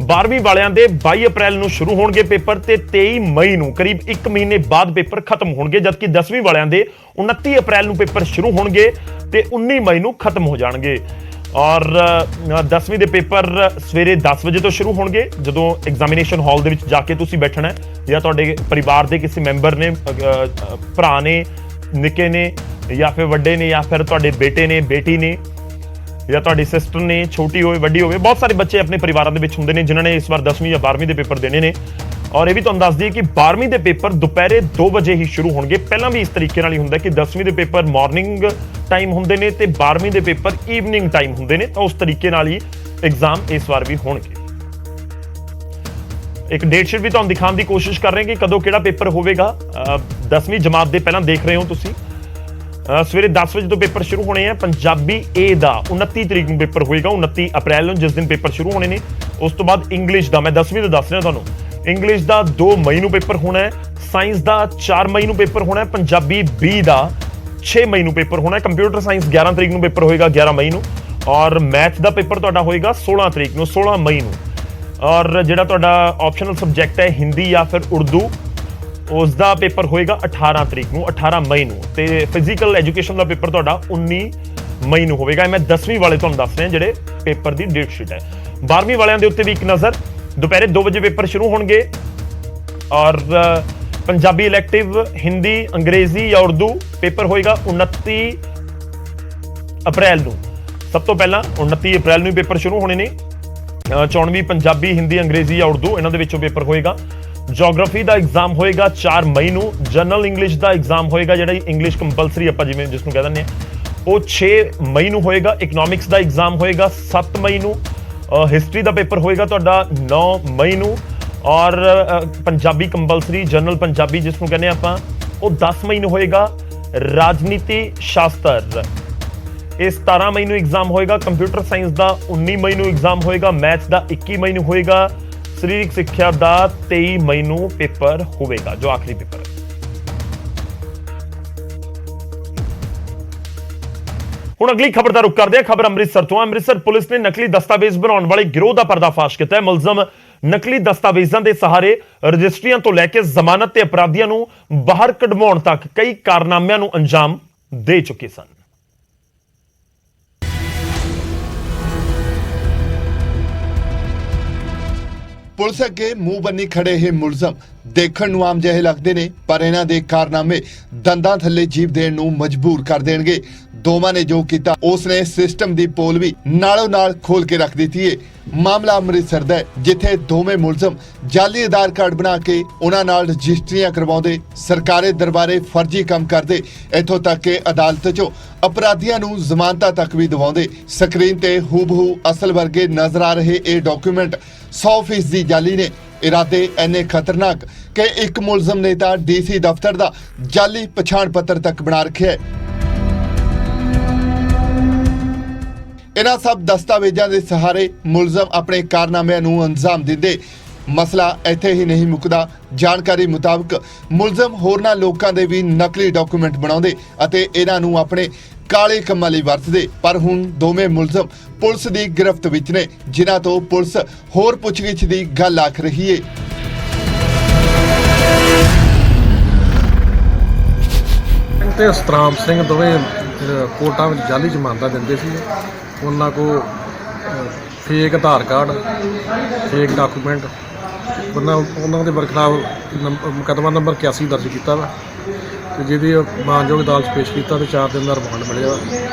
12ਵੀਂ ਵਾਲਿਆਂ ਦੇ 22 ਅਪ੍ਰੈਲ ਨੂੰ ਸ਼ੁਰੂ ਹੋਣਗੇ ਪੇਪਰ ਤੇ 23 ਮਈ ਨੂੰ ਕਰੀਬ 1 ਮਹੀਨੇ ਬਾਅਦ ਪੇਪਰ ਖਤਮ ਹੋਣਗੇ, ਜਦਕਿ 10ਵੀਂ ਵਾਲਿਆਂ ਦੇ 29 ਅਪ੍ਰੈਲ ਨੂੰ ਪੇਪਰ ਸ਼ੁਰੂ ਹੋਣਗੇ ਤੇ 19 ਮਈ ਨੂੰ ਖਤਮ ਹੋ ਜਾਣਗੇ। ਔਰ 10ਵੀਂ ਦੇ ਪੇਪਰ ਸਵੇਰੇ 10 ਵਜੇ ਤੋਂ ਸ਼ੁਰੂ ਹੋਣਗੇ, ਜਦੋਂ ਐਗਜ਼ਾਮੀਨੇਸ਼ਨ ਹਾਲ ਦੇ ਵਿੱਚ ਜਾ ਕੇ ਤੁਸੀਂ ਬੈਠਣਾ ਹੈ, ਜਾਂ ਤੁਹਾਡੇ ਪਰਿਵਾਰ ਦੇ ਕਿਸੇ ਮੈਂਬਰ ਨੇ, ਭਰਾ ਨੇ, ਨਿੱਕੇ ਨੇ, ਜਾਂ ਫਿਰ ਵੱਡੇ ਨੇ, ਜਾਂ ਫਿਰ ਤੁਹਾਡੇ ਬੇਟੇ ਨੇ, ਬੇਟੀ ਨੇ, ਜਾਂ ਤੁਹਾਡੀ ਸਿਸਟਰ ਨੇ, ਛੋਟੀ ਹੋਵੇ ਵੱਡੀ ਹੋਵੇ। ਬਹੁਤ ਸਾਰੇ ਬੱਚੇ ਆਪਣੇ ਪਰਿਵਾਰਾਂ ਦੇ ਵਿੱਚ ਹੁੰਦੇ ਨੇ ਜਿਨ੍ਹਾਂ ਨੇ ਇਸ ਵਾਰ 10ਵੀਂ ਜਾਂ 12ਵੀਂ ਦੇ ਪੇਪਰ ਦੇਣੇ ਨੇ। ਔਰ ਇਹ ਵੀ ਤੁਹਾਨੂੰ ਦੱਸ ਦਈਏ ਕਿ 12ਵੀਂ ਦੇ ਪੇਪਰ ਦੁਪਹਿਰੇ 2 ਵਜੇ ਹੀ ਸ਼ੁਰੂ ਹੋਣਗੇ। ਪਹਿਲਾਂ ਵੀ ਇਸ ਤਰੀਕੇ ਨਾਲ ਹੀ ਹੁੰਦਾ ਕਿ 10ਵੀਂ ਦੇ ਪੇਪਰ ਮਾਰਨਿੰਗ ਟਾਈਮ ਹੁੰਦੇ ਨੇ ਤੇ 12ਵੀਂ ਦੇ ਪੇਪਰ ਈਵਨਿੰਗ ਟਾਈਮ ਹੁੰਦੇ ਨੇ, ਤਾਂ ਉਸ ਤਰੀਕੇ ਨਾਲ ਹੀ ਐਗਜ਼ਾਮ ਇਸ ਵਾਰ ਵੀ ਹੋਣਗੇ। ਇੱਕ ਡੇਟ ਸ਼ੀਟ ਵੀ ਤੁਹਾਨੂੰ ਦਿਖਾਉਣ ਦੀ ਕੋਸ਼ਿਸ਼ ਕਰ ਰਹੇ ਹਾਂ ਕਿ ਕਦੋਂ ਕਿਹੜਾ ਪੇਪਰ ਹੋਵੇਗਾ। 10ਵੀਂ ਜਮਾਤ ਦੇ ਪਹਿਲਾਂ ਦੇਖ ਰਹੇ ਹੋ ਤੁਸੀਂ, ਸਵੇਰੇ 10 ਵਜੇ ਤੋਂ ਪੇਪਰ ਸ਼ੁਰੂ ਹੋਣੇ ਆ। ਪੰਜਾਬੀ ਏ ਦਾ 29 ਤਰੀਕ ਨੂੰ ਪੇਪਰ ਹੋਏਗਾ, 29 ਅਪ੍ਰੈਲ ਨੂੰ, ਜਿਸ ਦਿਨ ਪੇਪਰ ਸ਼ੁਰੂ ਹੋਣੇ ਨੇ। ਉਸ ਤੋਂ ਬਾਅਦ ਇੰਗਲਿਸ਼ ਦਾ, ਮੈਂ 10ਵੀਂ ਦਾ ਦੱਸ ਰਿਹਾ ਤੁਹਾਨੂੰ, ਇੰਗਲਿਸ਼ ਦਾ 2 ਮਈ ਨੂੰ ਪੇਪਰ ਹੋਣਾ ਹੈ। ਸਾਇੰਸ ਦਾ 4 ਮਈ ਨੂੰ ਪੇਪਰ ਹੋਣਾ ਹੈ। ਪੰਜਾਬੀ ਬੀ ਦਾ 6 ਮਈ ਨੂੰ ਪੇਪਰ ਹੋਣਾ ਹੈ। ਕੰਪਿਊਟਰ ਸਾਇੰਸ 11 ਤਰੀਕ ਨੂੰ ਪੇਪਰ ਹੋਏਗਾ, 11 ਮਈ ਨੂੰ। ਔਰ ਮੈਥ ਦਾ ਪੇਪਰ ਤੁਹਾਡਾ ਹੋਏਗਾ 16 ਤਰੀਕ ਨੂੰ, 16 ਮਈ ਨੂੰ। ਔਰ ਜਿਹੜਾ ਤੁਹਾਡਾ ਆਪਸ਼ਨਲ ਸਬਜੈਕਟ ਹੈ ਹਿੰਦੀ ਜਾਂ ਫਿਰ ਉਰਦੂ, ਉਸ ਦਾ ਪੇਪਰ ਹੋਏਗਾ 18 ਤਰੀਕ ਨੂੰ, 18 ਮਈ ਨੂੰ। ਤੇ ਫਿਜ਼ੀਕਲ ਐਜੂਕੇਸ਼ਨ ਦਾ ਪੇਪਰ ਤੁਹਾਡਾ 19 ਮਈ ਨੂੰ ਹੋਵੇਗਾ। ਮੈਂ 10ਵੀਂ ਵਾਲੇ ਤੁਹਾਨੂੰ ਦੱਸ ਰਿਹਾ ਜਿਹੜੇ ਪੇਪਰ ਦੀ ਡੇਟ ਸ਼ੀਟ ਹੈ। 12ਵੀਂ ਵਾਲਿਆਂ ਦੇ ਉੱਤੇ ਵੀ ਇੱਕ ਨਜ਼ਰ, ਦੁਪਹਿਰੇ 2 ਵਜੇ ਪੇਪਰ ਸ਼ੁਰੂ ਹੋਣਗੇ। ਔਰ ਪੰਜਾਬੀ ਇਲੈਕਟਿਵ, ਹਿੰਦੀ, ਅੰਗਰੇਜ਼ੀ ਜਾਂ ਉਰਦੂ ਪੇਪਰ ਹੋਏਗਾ 29 ਅਪ੍ਰੈਲ ਨੂੰ। ਸਭ ਤੋਂ ਪਹਿਲਾਂ 29 ਅਪ੍ਰੈਲ ਨੂੰ ਪੇਪਰ ਸ਼ੁਰੂ ਹੋਣੇ ਨੇ। 94 ਪੰਜਾਬੀ, ਹਿੰਦੀ, ਅੰਗਰੇਜ਼ੀ ਜਾਂ ਉਰਦੂ ਇਹਨਾਂ ਦੇ ਵਿੱਚੋਂ ਪੇਪਰ ਹੋਏਗਾ। ਜੀਓਗ੍ਰਾਫੀ ਦਾ ਐਗਜ਼ਾਮ ਹੋਏਗਾ 4 ਮਈ ਨੂੰ। ਜਨਰਲ ਇੰਗਲਿਸ਼ ਦਾ ਐਗਜ਼ਾਮ ਹੋਏਗਾ, ਜਿਹੜਾ ਇੰਗਲਿਸ਼ ਕੰਪਲਸਰੀ ਆਪਾਂ ਜਿਵੇਂ ਜਿਸ ਨੂੰ ਕਹਿ ਦਿੰਦੇ ਆ, ਉਹ 6 ਮਈ ਨੂੰ ਹੋਏਗਾ। ਇਕਨੋਮਿਕਸ ਦਾ ਐਗਜ਼ਾਮ ਹੋਏਗਾ 7 ਮਈ ਨੂੰ। ਹਿਸਟਰੀ ਦਾ ਪੇਪਰ ਹੋਏਗਾ ਤੁਹਾਡਾ 9 ਮਈ ਨੂੰ। ਔਰ ਪੰਜਾਬੀ ਕੰਪਲਸਰੀ, ਜਨਰਲ ਪੰਜਾਬੀ ਜਿਸ ਨੂੰ ਕਹਿੰਦੇ ਆਪਾਂ, ਉਹ 10 ਮਈ ਨੂੰ ਹੋਏਗਾ। ਰਾਜਨੀਤੀ ਸ਼ਾਸਤਰ ਇਹ 17 ਮਈ ਨੂੰ ਐਗਜ਼ਾਮ ਹੋਏਗਾ। ਕੰਪਿਊਟਰ ਸਾਇੰਸ ਦਾ 19 ਮਈ ਨੂੰ ਐਗਜ਼ਾਮ ਹੋਏਗਾ। ਮੈਥ ਦਾ 21 ਮਈ ਨੂੰ ਹੋਏਗਾ। ਸਰੀਰਕ ਸਿੱਖਿਆ ਦਾ 23 ਮਈ ਨੂੰ ਪੇਪਰ ਹੋਵੇਗਾ, ਜੋ ਆਖਰੀ ਪੇਪਰ ਹੈ। ਹੁਣ ਅਗਲੀ ਖਬਰ ਦਾ ਰੁਖ ਕਰਦੇ ਹਾਂ। ਖਬਰ ਅੰਮ੍ਰਿਤਸਰ ਤੋਂ। ਅੰਮ੍ਰਿਤਸਰ ਪੁਲਿਸ ਨੇ ਨਕਲੀ ਦਸਤਾਵੇਜ਼ ਬਣਾਉਣ ਵਾਲੇ ਗਿਰੋਹ ਦਾ ਪਰਦਾਫਾਸ਼ ਕੀਤਾ ਹੈ। ਮੁਲਜ਼ਮ ਨਕਲੀ ਦਸਤਾਵੇਜ਼ਾਂ ਦੇ ਸਹਾਰੇ ਰਜਿਸਟਰੀਆਂ ਤੋਂ ਲੈ ਕੇ ਜ਼ਮਾਨਤ ਤੇ ਅਪਰਾਧੀਆਂ ਨੂੰ ਬਾਹਰ ਕਢਵਾਉਣ ਤੱਕ ਕਈ ਕਾਰਨਾਮਿਆਂ ਨੂੰ ਅੰਜਾਮ ਦੇ ਚੁੱਕੇ ਸਨ। ਪੁਲਿਸ ਅੱਗੇ ਮੂੰਹ ਬੰਨੀ ਖੜੇ ਇਹ ਮੁਲਜ਼ਮ ਦੇਖਣ ਨੂੰ ਆਮ ਜਿਹੇ ਲੱਗਦੇ ਨੇ, ਪਰ ਇਹਨਾਂ ਦੇ ਕਾਰਨਾਮੇ ਦੰਦਾਂ ਥੱਲੇ ਜੀਭ ਦੇਣ ਨੂੰ ਮਜਬੂਰ ਕਰ ਦੇਣਗੇ। ਦੋਵਾਂ ਨੇ ਜੋ ਕੀਤਾ, ਉਸਨੇ ਸਿਸਟਮ ਦੀ ਪੋਲ ਵੀ ਨਾਲੋਂ ਨਾਲ ਖੋਲ ਕੇ ਰੱਖ ਦਿੱਤੀ ਏ। ਮਾਮਲਾ ਅੰਮ੍ਰਿਤਸਰ ਦਾ, ਜਿੱਥੇ ਦੋਵੇਂ ਮੁਲਜ਼ਮ ਜਾਲੀ ਆਧਾਰ ਕਾਰਡ ਬਣਾ ਕੇ ਉਹਨਾਂ ਨਾਲ ਰਜਿਸਟਰੀਆਂ ਕਰਵਾਉਂਦੇ, ਸਰਕਾਰੀ ਦਰਬਾਰੇ ਫਰਜ਼ੀ ਕੰਮ ਕਰਦੇ, ਇੱਥੋਂ ਤੱਕ ਕਿ ਅਦਾਲਤ 'ਚੋਂ ਅਪਰਾਧੀਆਂ ਨੂੰ ਜ਼ਮਾਨਤਾਂ ਤੱਕ ਵੀ ਦਿਵਾਉਂਦੇ। ਸਕਰੀਨ ਤੇ ਹੂਬਹੂ ਅਸਲ ਵਰਗੇ ਨਜ਼ਰ ਆ ਰਹੇ ਇਹ ਡਾਕੂਮੈਂਟ 100% ਜਾਲੀ ਨੇ। ਇਰਾਦੇ ਇੰਨੇ ਖਤਰਨਾਕ ਕਿ ਇੱਕ ਮੁਲਜ਼ਮ ਨੇ ਤਾਂ ਡੀਸੀ ਦਫ਼ਤਰ ਦਾ ਜਾਲੀ ਪਛਾਣ ਪੱਤਰ ਤੱਕ ਬਣਾ ਰੱਖਿਆ ਹੈ। ਇਹਨਾਂ ਸਭ ਦਸਤਾਵੇਜ਼ਾਂ ਦੇ ਸਹਾਰੇ ਮੁਲਜ਼ਮ ਆਪਣੇ ਕਾਰਨਾਮਿਆਂ ਨੂੰ ਅੰਜਾਮ ਦਿੰਦੇ। ਮਸਲਾ ਇੱਥੇ ਹੀ ਨਹੀਂ ਮੁੱਕਦਾ। ਜਾਣਕਾਰੀ ਮੁਤਾਬਕ ਮੁਲਜ਼ਮ ਹੋਰਨਾਂ ਲੋਕਾਂ ਦੇ ਵੀ ਨਕਲੀ ਡਾਕੂਮੈਂਟ ਬਣਾਉਂਦੇ ਅਤੇ ਇਹਨਾਂ ਨੂੰ ਆਪਣੇ ਕਾਲੇ ਕੰਮਾਂ ਲਈ ਵਰਤਦੇ। ਪਰ ਹੁਣ ਦੋਵੇਂ ਮੁਲਜ਼ਮ ਪੁਲਿਸ ਦੀ ਗ੍ਰਿਫਤ ਵਿੱਚ ਨੇ, ਜਿਨ੍ਹਾਂ ਤੋਂ ਪੁਲਿਸ ਹੋਰ ਪੁੱਛਗਿੱਛ ਦੀ ਗੱਲ ਆਖ ਰਹੀ ਹੈ। ਤੇ ਸਤਰਾਮ ਸਿੰਘ ਦੋਵੇਂ ਕੋਰਟਾਂ ਵਿੱਚ ਜਾਲੀ ਜ਼ਮਾਨਤਾਂ ਦਿੰਦੇ ਸੀ। ਉਹਨਾਂ ਕੋਲ ਫੇਕ ਆਧਾਰ ਕਾਰਡ, ਫੇਕ ਡਾਕੂਮੈਂਟ, ਉਹਨਾਂ ਦੇ ਬਰਖਲਾਫ ਮੁਕੱਦਮਾ ਨੰਬਰ 81 ਦਰਜ ਕੀਤਾ ਵਾ, ਤੇ ਜਿਹਦੀ ਮਾਨਯੋਗ ਅਦਾਲਤ ਪੇਸ਼ ਕੀਤਾ ਤੇ 4 ਦਿਨ ਦਾ ਰਿਮਾਂਡ ਮਿਲਿਆ।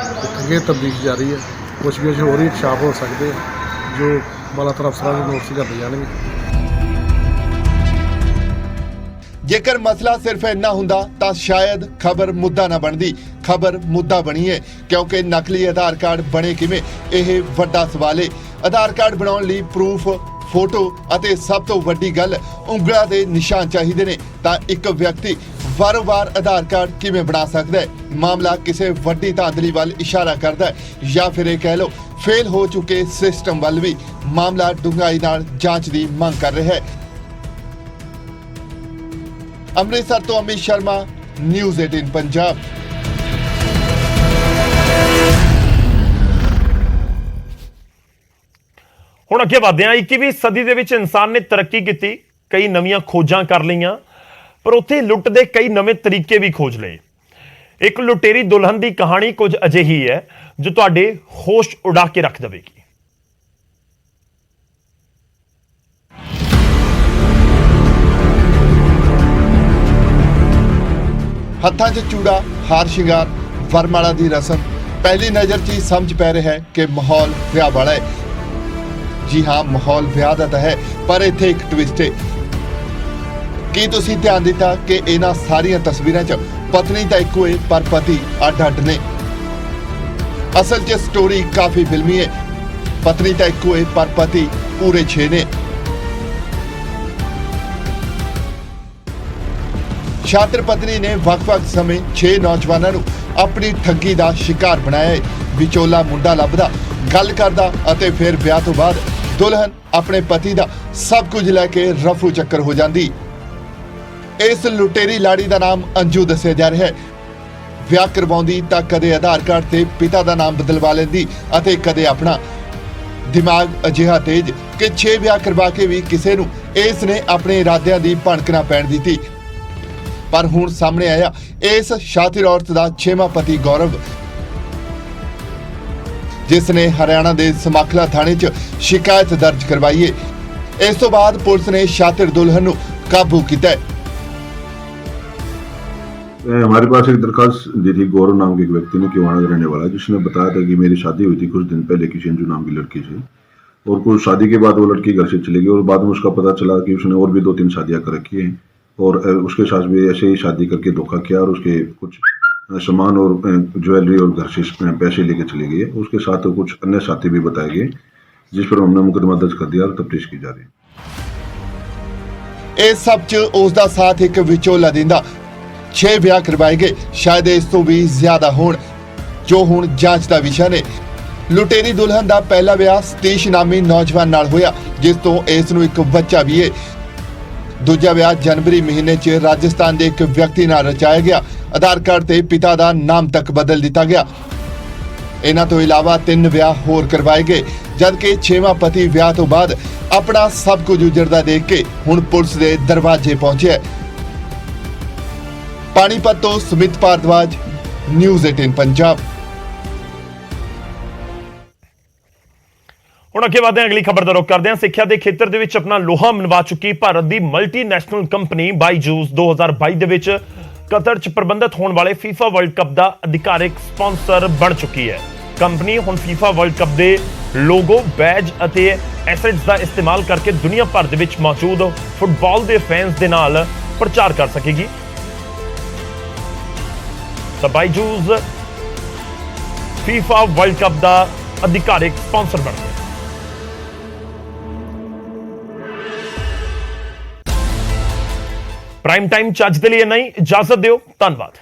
ਅੱਗੇ ਤਬਦੀਲ ਜਾਰੀ ਹੈ। ਪੁੱਛਗਿੱਛ ਹੋਰ ਹੀ ਛਾਪ ਹੋ ਸਕਦੇ, ਜੋ ਬਾਲਾਤਰ ਅਫਸਰਾਂ ਦੇ ਨੋਟਿਸ ਕਰਦੇ ਜਾਣਗੇ। ਜੇਕਰ ਮਸਲਾ ਸਿਰਫ ਇੰਨਾ ਹੁੰਦਾ ਤਾਂ ਸ਼ਾਇਦ ਖਬਰ ਮੁੱਦਾ ਨਾ ਬਣਦੀ। ਖਬਰ ਮੁੱਦਾ ਬਣੀ ਹੈ ਕਿਉਂਕਿ ਨਕਲੀ ਆਧਾਰ ਕਾਰਡ ਬਣੇ ਕਿਵੇਂ, ਇਹ ਵੱਡਾ ਸਵਾਲ ਹੈ। ਆਧਾਰ ਕਾਰਡ ਬਣਾਉਣ ਲਈ ਪ੍ਰੂਫ, ਫੋਟੋ ਅਤੇ ਸਭ ਤੋਂ ਵੱਡੀ ਗੱਲ ਉਂਗਲਾਂ ਦੇ ਨਿਸ਼ਾਨ ਚਾਹੀਦੇ ਨੇ। ਤਾਂ ਇੱਕ ਵਿਅਕਤੀ ਵਾਰ-ਵਾਰ ਆਧਾਰ ਕਾਰਡ ਕਿਵੇਂ ਬਣਾ ਸਕਦਾ ਹੈ? ਮਾਮਲਾ ਕਿਸੇ ਵੱਡੀ ਧਾਂਦਲੀ ਵੱਲ ਇਸ਼ਾਰਾ ਕਰਦਾ ਹੈ, ਜਾਂ ਫਿਰ ਇਹ ਕਹਿ ਲਓ ਫੇਲ ਹੋ ਚੁੱਕੇ ਸਿਸਟਮ ਵੱਲ ਵੀ। ਮਾਮਲਾ ਡੂੰਘਾਈ ਨਾਲ ਜਾਂਚ ਦੀ ਮੰਗ ਕਰ ਰਿਹਾ ਹੈ। ਅੰਮ੍ਰਿਤਸਰ ਤੋਂ ਅਮਿਤ ਸ਼ਰਮਾ, ਨਿਊਜ਼ 18 ਪੰਜਾਬ। ਹੁਣ ਅੱਗੇ ਵਧਦੇ ਹਾਂ। 21ਵੀਂ ਸਦੀ ਦੇ ਵਿੱਚ ਇਨਸਾਨ ਨੇ ਤਰੱਕੀ ਕੀਤੀ, ਕਈ ਨਵੀਆਂ ਖੋਜਾਂ ਕਰ ਲਈਆਂ, ਪਰ ਉੱਥੇ ਲੁੱਟ ਦੇ ਕਈ ਨਵੇਂ ਤਰੀਕੇ ਵੀ ਖੋਜ ਲਏ। ਇੱਕ ਲੁਟੇਰੀ ਦੁਲਹਨ ਦੀ ਕਹਾਣੀ ਕੁਝ ਅਜਿਹੀ ਹੈ ਜੋ ਤੁਹਾਡੇ ਹੋਸ਼ ਉਡਾ ਕੇ ਰੱਖ ਦੇਵੇਗੀ। ਹੱਥਾਂ 'ਚ ਚੂੜਾ, ਹਾਰ ਸ਼ਿੰਗਾਰ, ਵਰਮਾਲਾ ਦੀ ਰਸਮ ਪਹਿਲੀ ਨਜ਼ਰ 'ਚ ਹੀ ਸਮਝ ਪੈ ਰਿਹਾ ਹੈ ਕਿ ਮਾਹੌਲ ਵਿਆਹ ਵਾਲਾ ਹੈ। ਜੀ ਹਾਂ, ਮਾਹੌਲ ਵਿਆਹ ਦਾ ਤਾਂ ਹੈ, ਪਰ ਇੱਥੇ ਇੱਕ ਟਵਿਸਟ ਹੈ। ਕੀ ਤੁਸੀਂ ਧਿਆਨ ਦਿੱਤਾ ਕਿ ਇਹਨਾਂ ਸਾਰੀਆਂ ਤਸਵੀਰਾਂ 'ਚ ਪਤਨੀ ਤਾਂ ਇੱਕੋ ਹੈ ਪਰ ਪਤੀ ਅੱਡ-ਅੱਡ ਨੇ। ਅਸਲ 'ਚ ਸਟੋਰੀ ਕਾਫੀ ਫਿਲਮੀ ਹੈ। ਪਤਨੀ ਤਾਂ ਇੱਕੋ ਹੈ ਪਰ ਪਤੀ ਪੂਰੇ 6 ਨੇ। ਸ਼ਾਤਰ ਪਤਨੀ ਨੇ ਵੱਖ-ਵੱਖ ਸਮੇਂ 6 ਨੌਜਵਾਨਾਂ ਨੂੰ ਆਪਣੀ ਠੱਗੀ ਦਾ ਸ਼ਿਕਾਰ ਬਣਾਇਆ ਹੈ। ਵਿਚੋਲਾ ਮੁੰਡਾ ਲੱਭਦਾ, ਗੱਲ ਕਰਦਾ ਅਤੇ ਫਿਰ ਵਿਆਹ ਤੋਂ ਬਾਅਦ ਦੁਲਹਨ ਆਪਣੇ ਪਤੀ ਦਾ ਸਭ ਕੁਝ ਲੈ ਕੇ ਰਫੂ ਚੱਕਰ ਹੋ ਜਾਂਦੀ। ਇਸ ਲੁਟੇਰੀ ਲਾੜੀ ਦਾ ਨਾਮ ਅੰਜੂ ਦੱਸਿਆ ਜਾ ਰਿਹਾ ਹੈ। ਵਿਆਹ ਕਰਵਾਉਂਦੀ ਤਾਂ ਕਦੇ ਆਧਾਰ ਕਾਰਡ ਤੇ ਪਿਤਾ ਦਾ ਨਾਮ ਬਦਲਵਾ ਲੈਂਦੀ ਅਤੇ ਕਦੇ ਆਪਣਾ। ਦਿਮਾਗ ਅਜਿਹਾ ਤੇਜ਼ ਕਿ 6 ਵਿਆਹ ਕਰਵਾ ਕੇ ਵੀ ਕਿਸੇ ਨੂੰ ਇਸ ਨੇ ਆਪਣੇ ਇਰਾਦਿਆਂ ਦੀ ਭਣਕ ਨਾ ਪੈਣ ਦਿੱਤੀ। ਪਰ ਹੁਣ ਸਾਹਮਣੇ ਆਇਆ ਇਸ ਸ਼ਾਤਿਰ ਔਰਤ ਦਾ 6ਵਾਂ ਪਤੀ ਗੌਰਵ, ਜਿਸ ਨੇ ਹਰਿਆਣਾ ਦੇ ਸਮਾਖਲਾ ਥਾਣੇ 'ਚ ਸ਼ਿਕਾਇਤ ਦਰਜ ਕਰਵਾਈ ਹੈ। ਇਸ ਤੋਂ ਬਾਅਦ ਪੁਲਿਸ ਨੇ ਸ਼ਾਤਿਰ दुल्हन ਨੂੰ ਕਾਬੂ ਕੀਤਾ है। हमारे पास एक दरखास्त दी थी गौरव नाम के एक व्यक्ति ने, किवाड़ा का रहने वाला, जिसने बताया था कि मेरी शादी हुई थी कुछ दिन पहले किसी अंजू नाम की लड़की से, और कुछ शादी के बाद वो लड़की घर से चली गई और बाद में उसका पता चला कि उसने और भी 2-3 शादियां कर रखी हैं और उसके साथ भी ऐसे ही शादी करके धोखा किया और उसके कुछ सामान और ज्वेलरी और घर से पैसे लेके चली गई है। उसके साथ कुछ अन्य साथी भी बताए गए, जिस पर हमने मुकदमा दर्ज कर दिया और तफ्तीश की जा रही है। इस सब च उसका साथ एक विचोला दिंदा 6 ਵਿਆਹ ਕਰਵਾਏ ਗਏ, ਸ਼ਾਇਦ ਇਸ ਤੋਂ ਵੀ ਜ਼ਿਆਦਾ ਹੋਣ, ਜੋ ਹੁਣ ਜਾਂਚ ਦਾ ਵਿਸ਼ਾ ਨੇ। ਲੁਟੇਰੀ ਦੁਲਹਨ ਦਾ ਪਹਿਲਾ ਵਿਆਹ ਸਤੀਸ਼ ਨਾਮੀ ਨੌਜਵਾਨ ਨਾਲ ਹੋਇਆ, ਜਿਸ ਤੋਂ ਇਸ ਨੂੰ ਇੱਕ ਬੱਚਾ ਵੀ ਹੈ। ਦੂਜਾ ਵਿਆਹ ਜਨਵਰੀ ਮਹੀਨੇ 'ਚ ਰਾਜਸਥਾਨ ਦੇ ਇੱਕ ਵਿਅਕਤੀ ਨਾਲ ਰਚਾਇਆ ਗਿਆ। ਆਧਾਰ ਕਾਰਡ ਤੇ ਪਿਤਾ ਦਾ ਨਾਮ ਤੱਕ ਬਦਲ ਦਿੱਤਾ ਗਿਆ। ਇਹਨਾਂ ਤੋਂ ਇਲਾਵਾ 3 ਵਿਆਹ ਹੋਰ ਕਰਵਾਏ ਗਏ, ਜਦਕਿ 6ਵਾਂ ਪਤੀ ਵਿਆਹ ਤੋਂ ਬਾਅਦ ਆਪਣਾ ਸਭ ਕੁਝ ਉਜੜਦਾ ਦੇਖ ਕੇ ਹੁਣ ਪੁਲਿਸ ਦੇ ਦਰਵਾਜ਼ੇ ਪਹੁੰਚਿਆ। ਪਾਣੀਪਤ ਤੋਂ ਸੁਮਿਤ ਭਾਰਦਵਾਜ, ਨਿਊਜ਼ 18 ਪੰਜਾਬ। ਹੁਣ ਅੱਗੇ ਵਧਦੇ ਹਾਂ, ਅਗਲੀ ਖਬਰ ਦਾ ਰੁਖ ਕਰਦੇ ਹਾਂ। ਸਿੱਖਿਆ ਦੇ ਖੇਤਰ ਦੇ ਵਿੱਚ ਆਪਣਾ ਲੋਹਾ ਮਨਵਾ ਚੁੱਕੀ ਭਾਰਤ ਦੀ ਮਲਟੀਨੈਸ਼ਨਲ ਕੰਪਨੀ ਬਾਈਜੂਸ 2022 ਦੇ ਵਿੱਚ ਕਤਰ 'ਚ ਪ੍ਰਬੰਧਿਤ ਹੋਣ ਵਾਲੇ FIFA ਵਰਲਡ ਕੱਪ ਦਾ ਅਧਿਕਾਰਿਕ ਸਪਾਂਸਰ ਬਣ ਚੁੱਕੀ ਹੈ। ਕੰਪਨੀ ਹੁਣ FIFA ਵਰਲਡ ਕੱਪ ਦੇ ਲੋਗੋ, ਬੈਜ ਅਤੇ ਐਸੈਟਸ ਦਾ ਇਸਤੇਮਾਲ ਕਰਕੇ ਦੁਨੀਆ ਭਰ ਦੇ ਵਿੱਚ ਮੌਜੂਦ ਫੁੱਟਬਾਲ ਦੇ ਫੈਨਸ ਦੇ ਨਾਲ ਪ੍ਰਚਾਰ ਕਰ ਸਕੇਗੀ। ਤਾਂ ਬਾਈਜੂਸ FIFA ਵਰਲਡ ਕੱਪ ਦਾ ਅਧਿਕਾਰਿਕ ਸਪਾਂਸਰ ਬਣ ਗਿਆ। ਪ੍ਰਾਈਮ ਟਾਈਮ ਚ ਅੱਜ ਦੇ ਲਈ ਨਹੀਂ, ਇਜਾਜ਼ਤ ਦਿਓ, ਧੰਨਵਾਦ।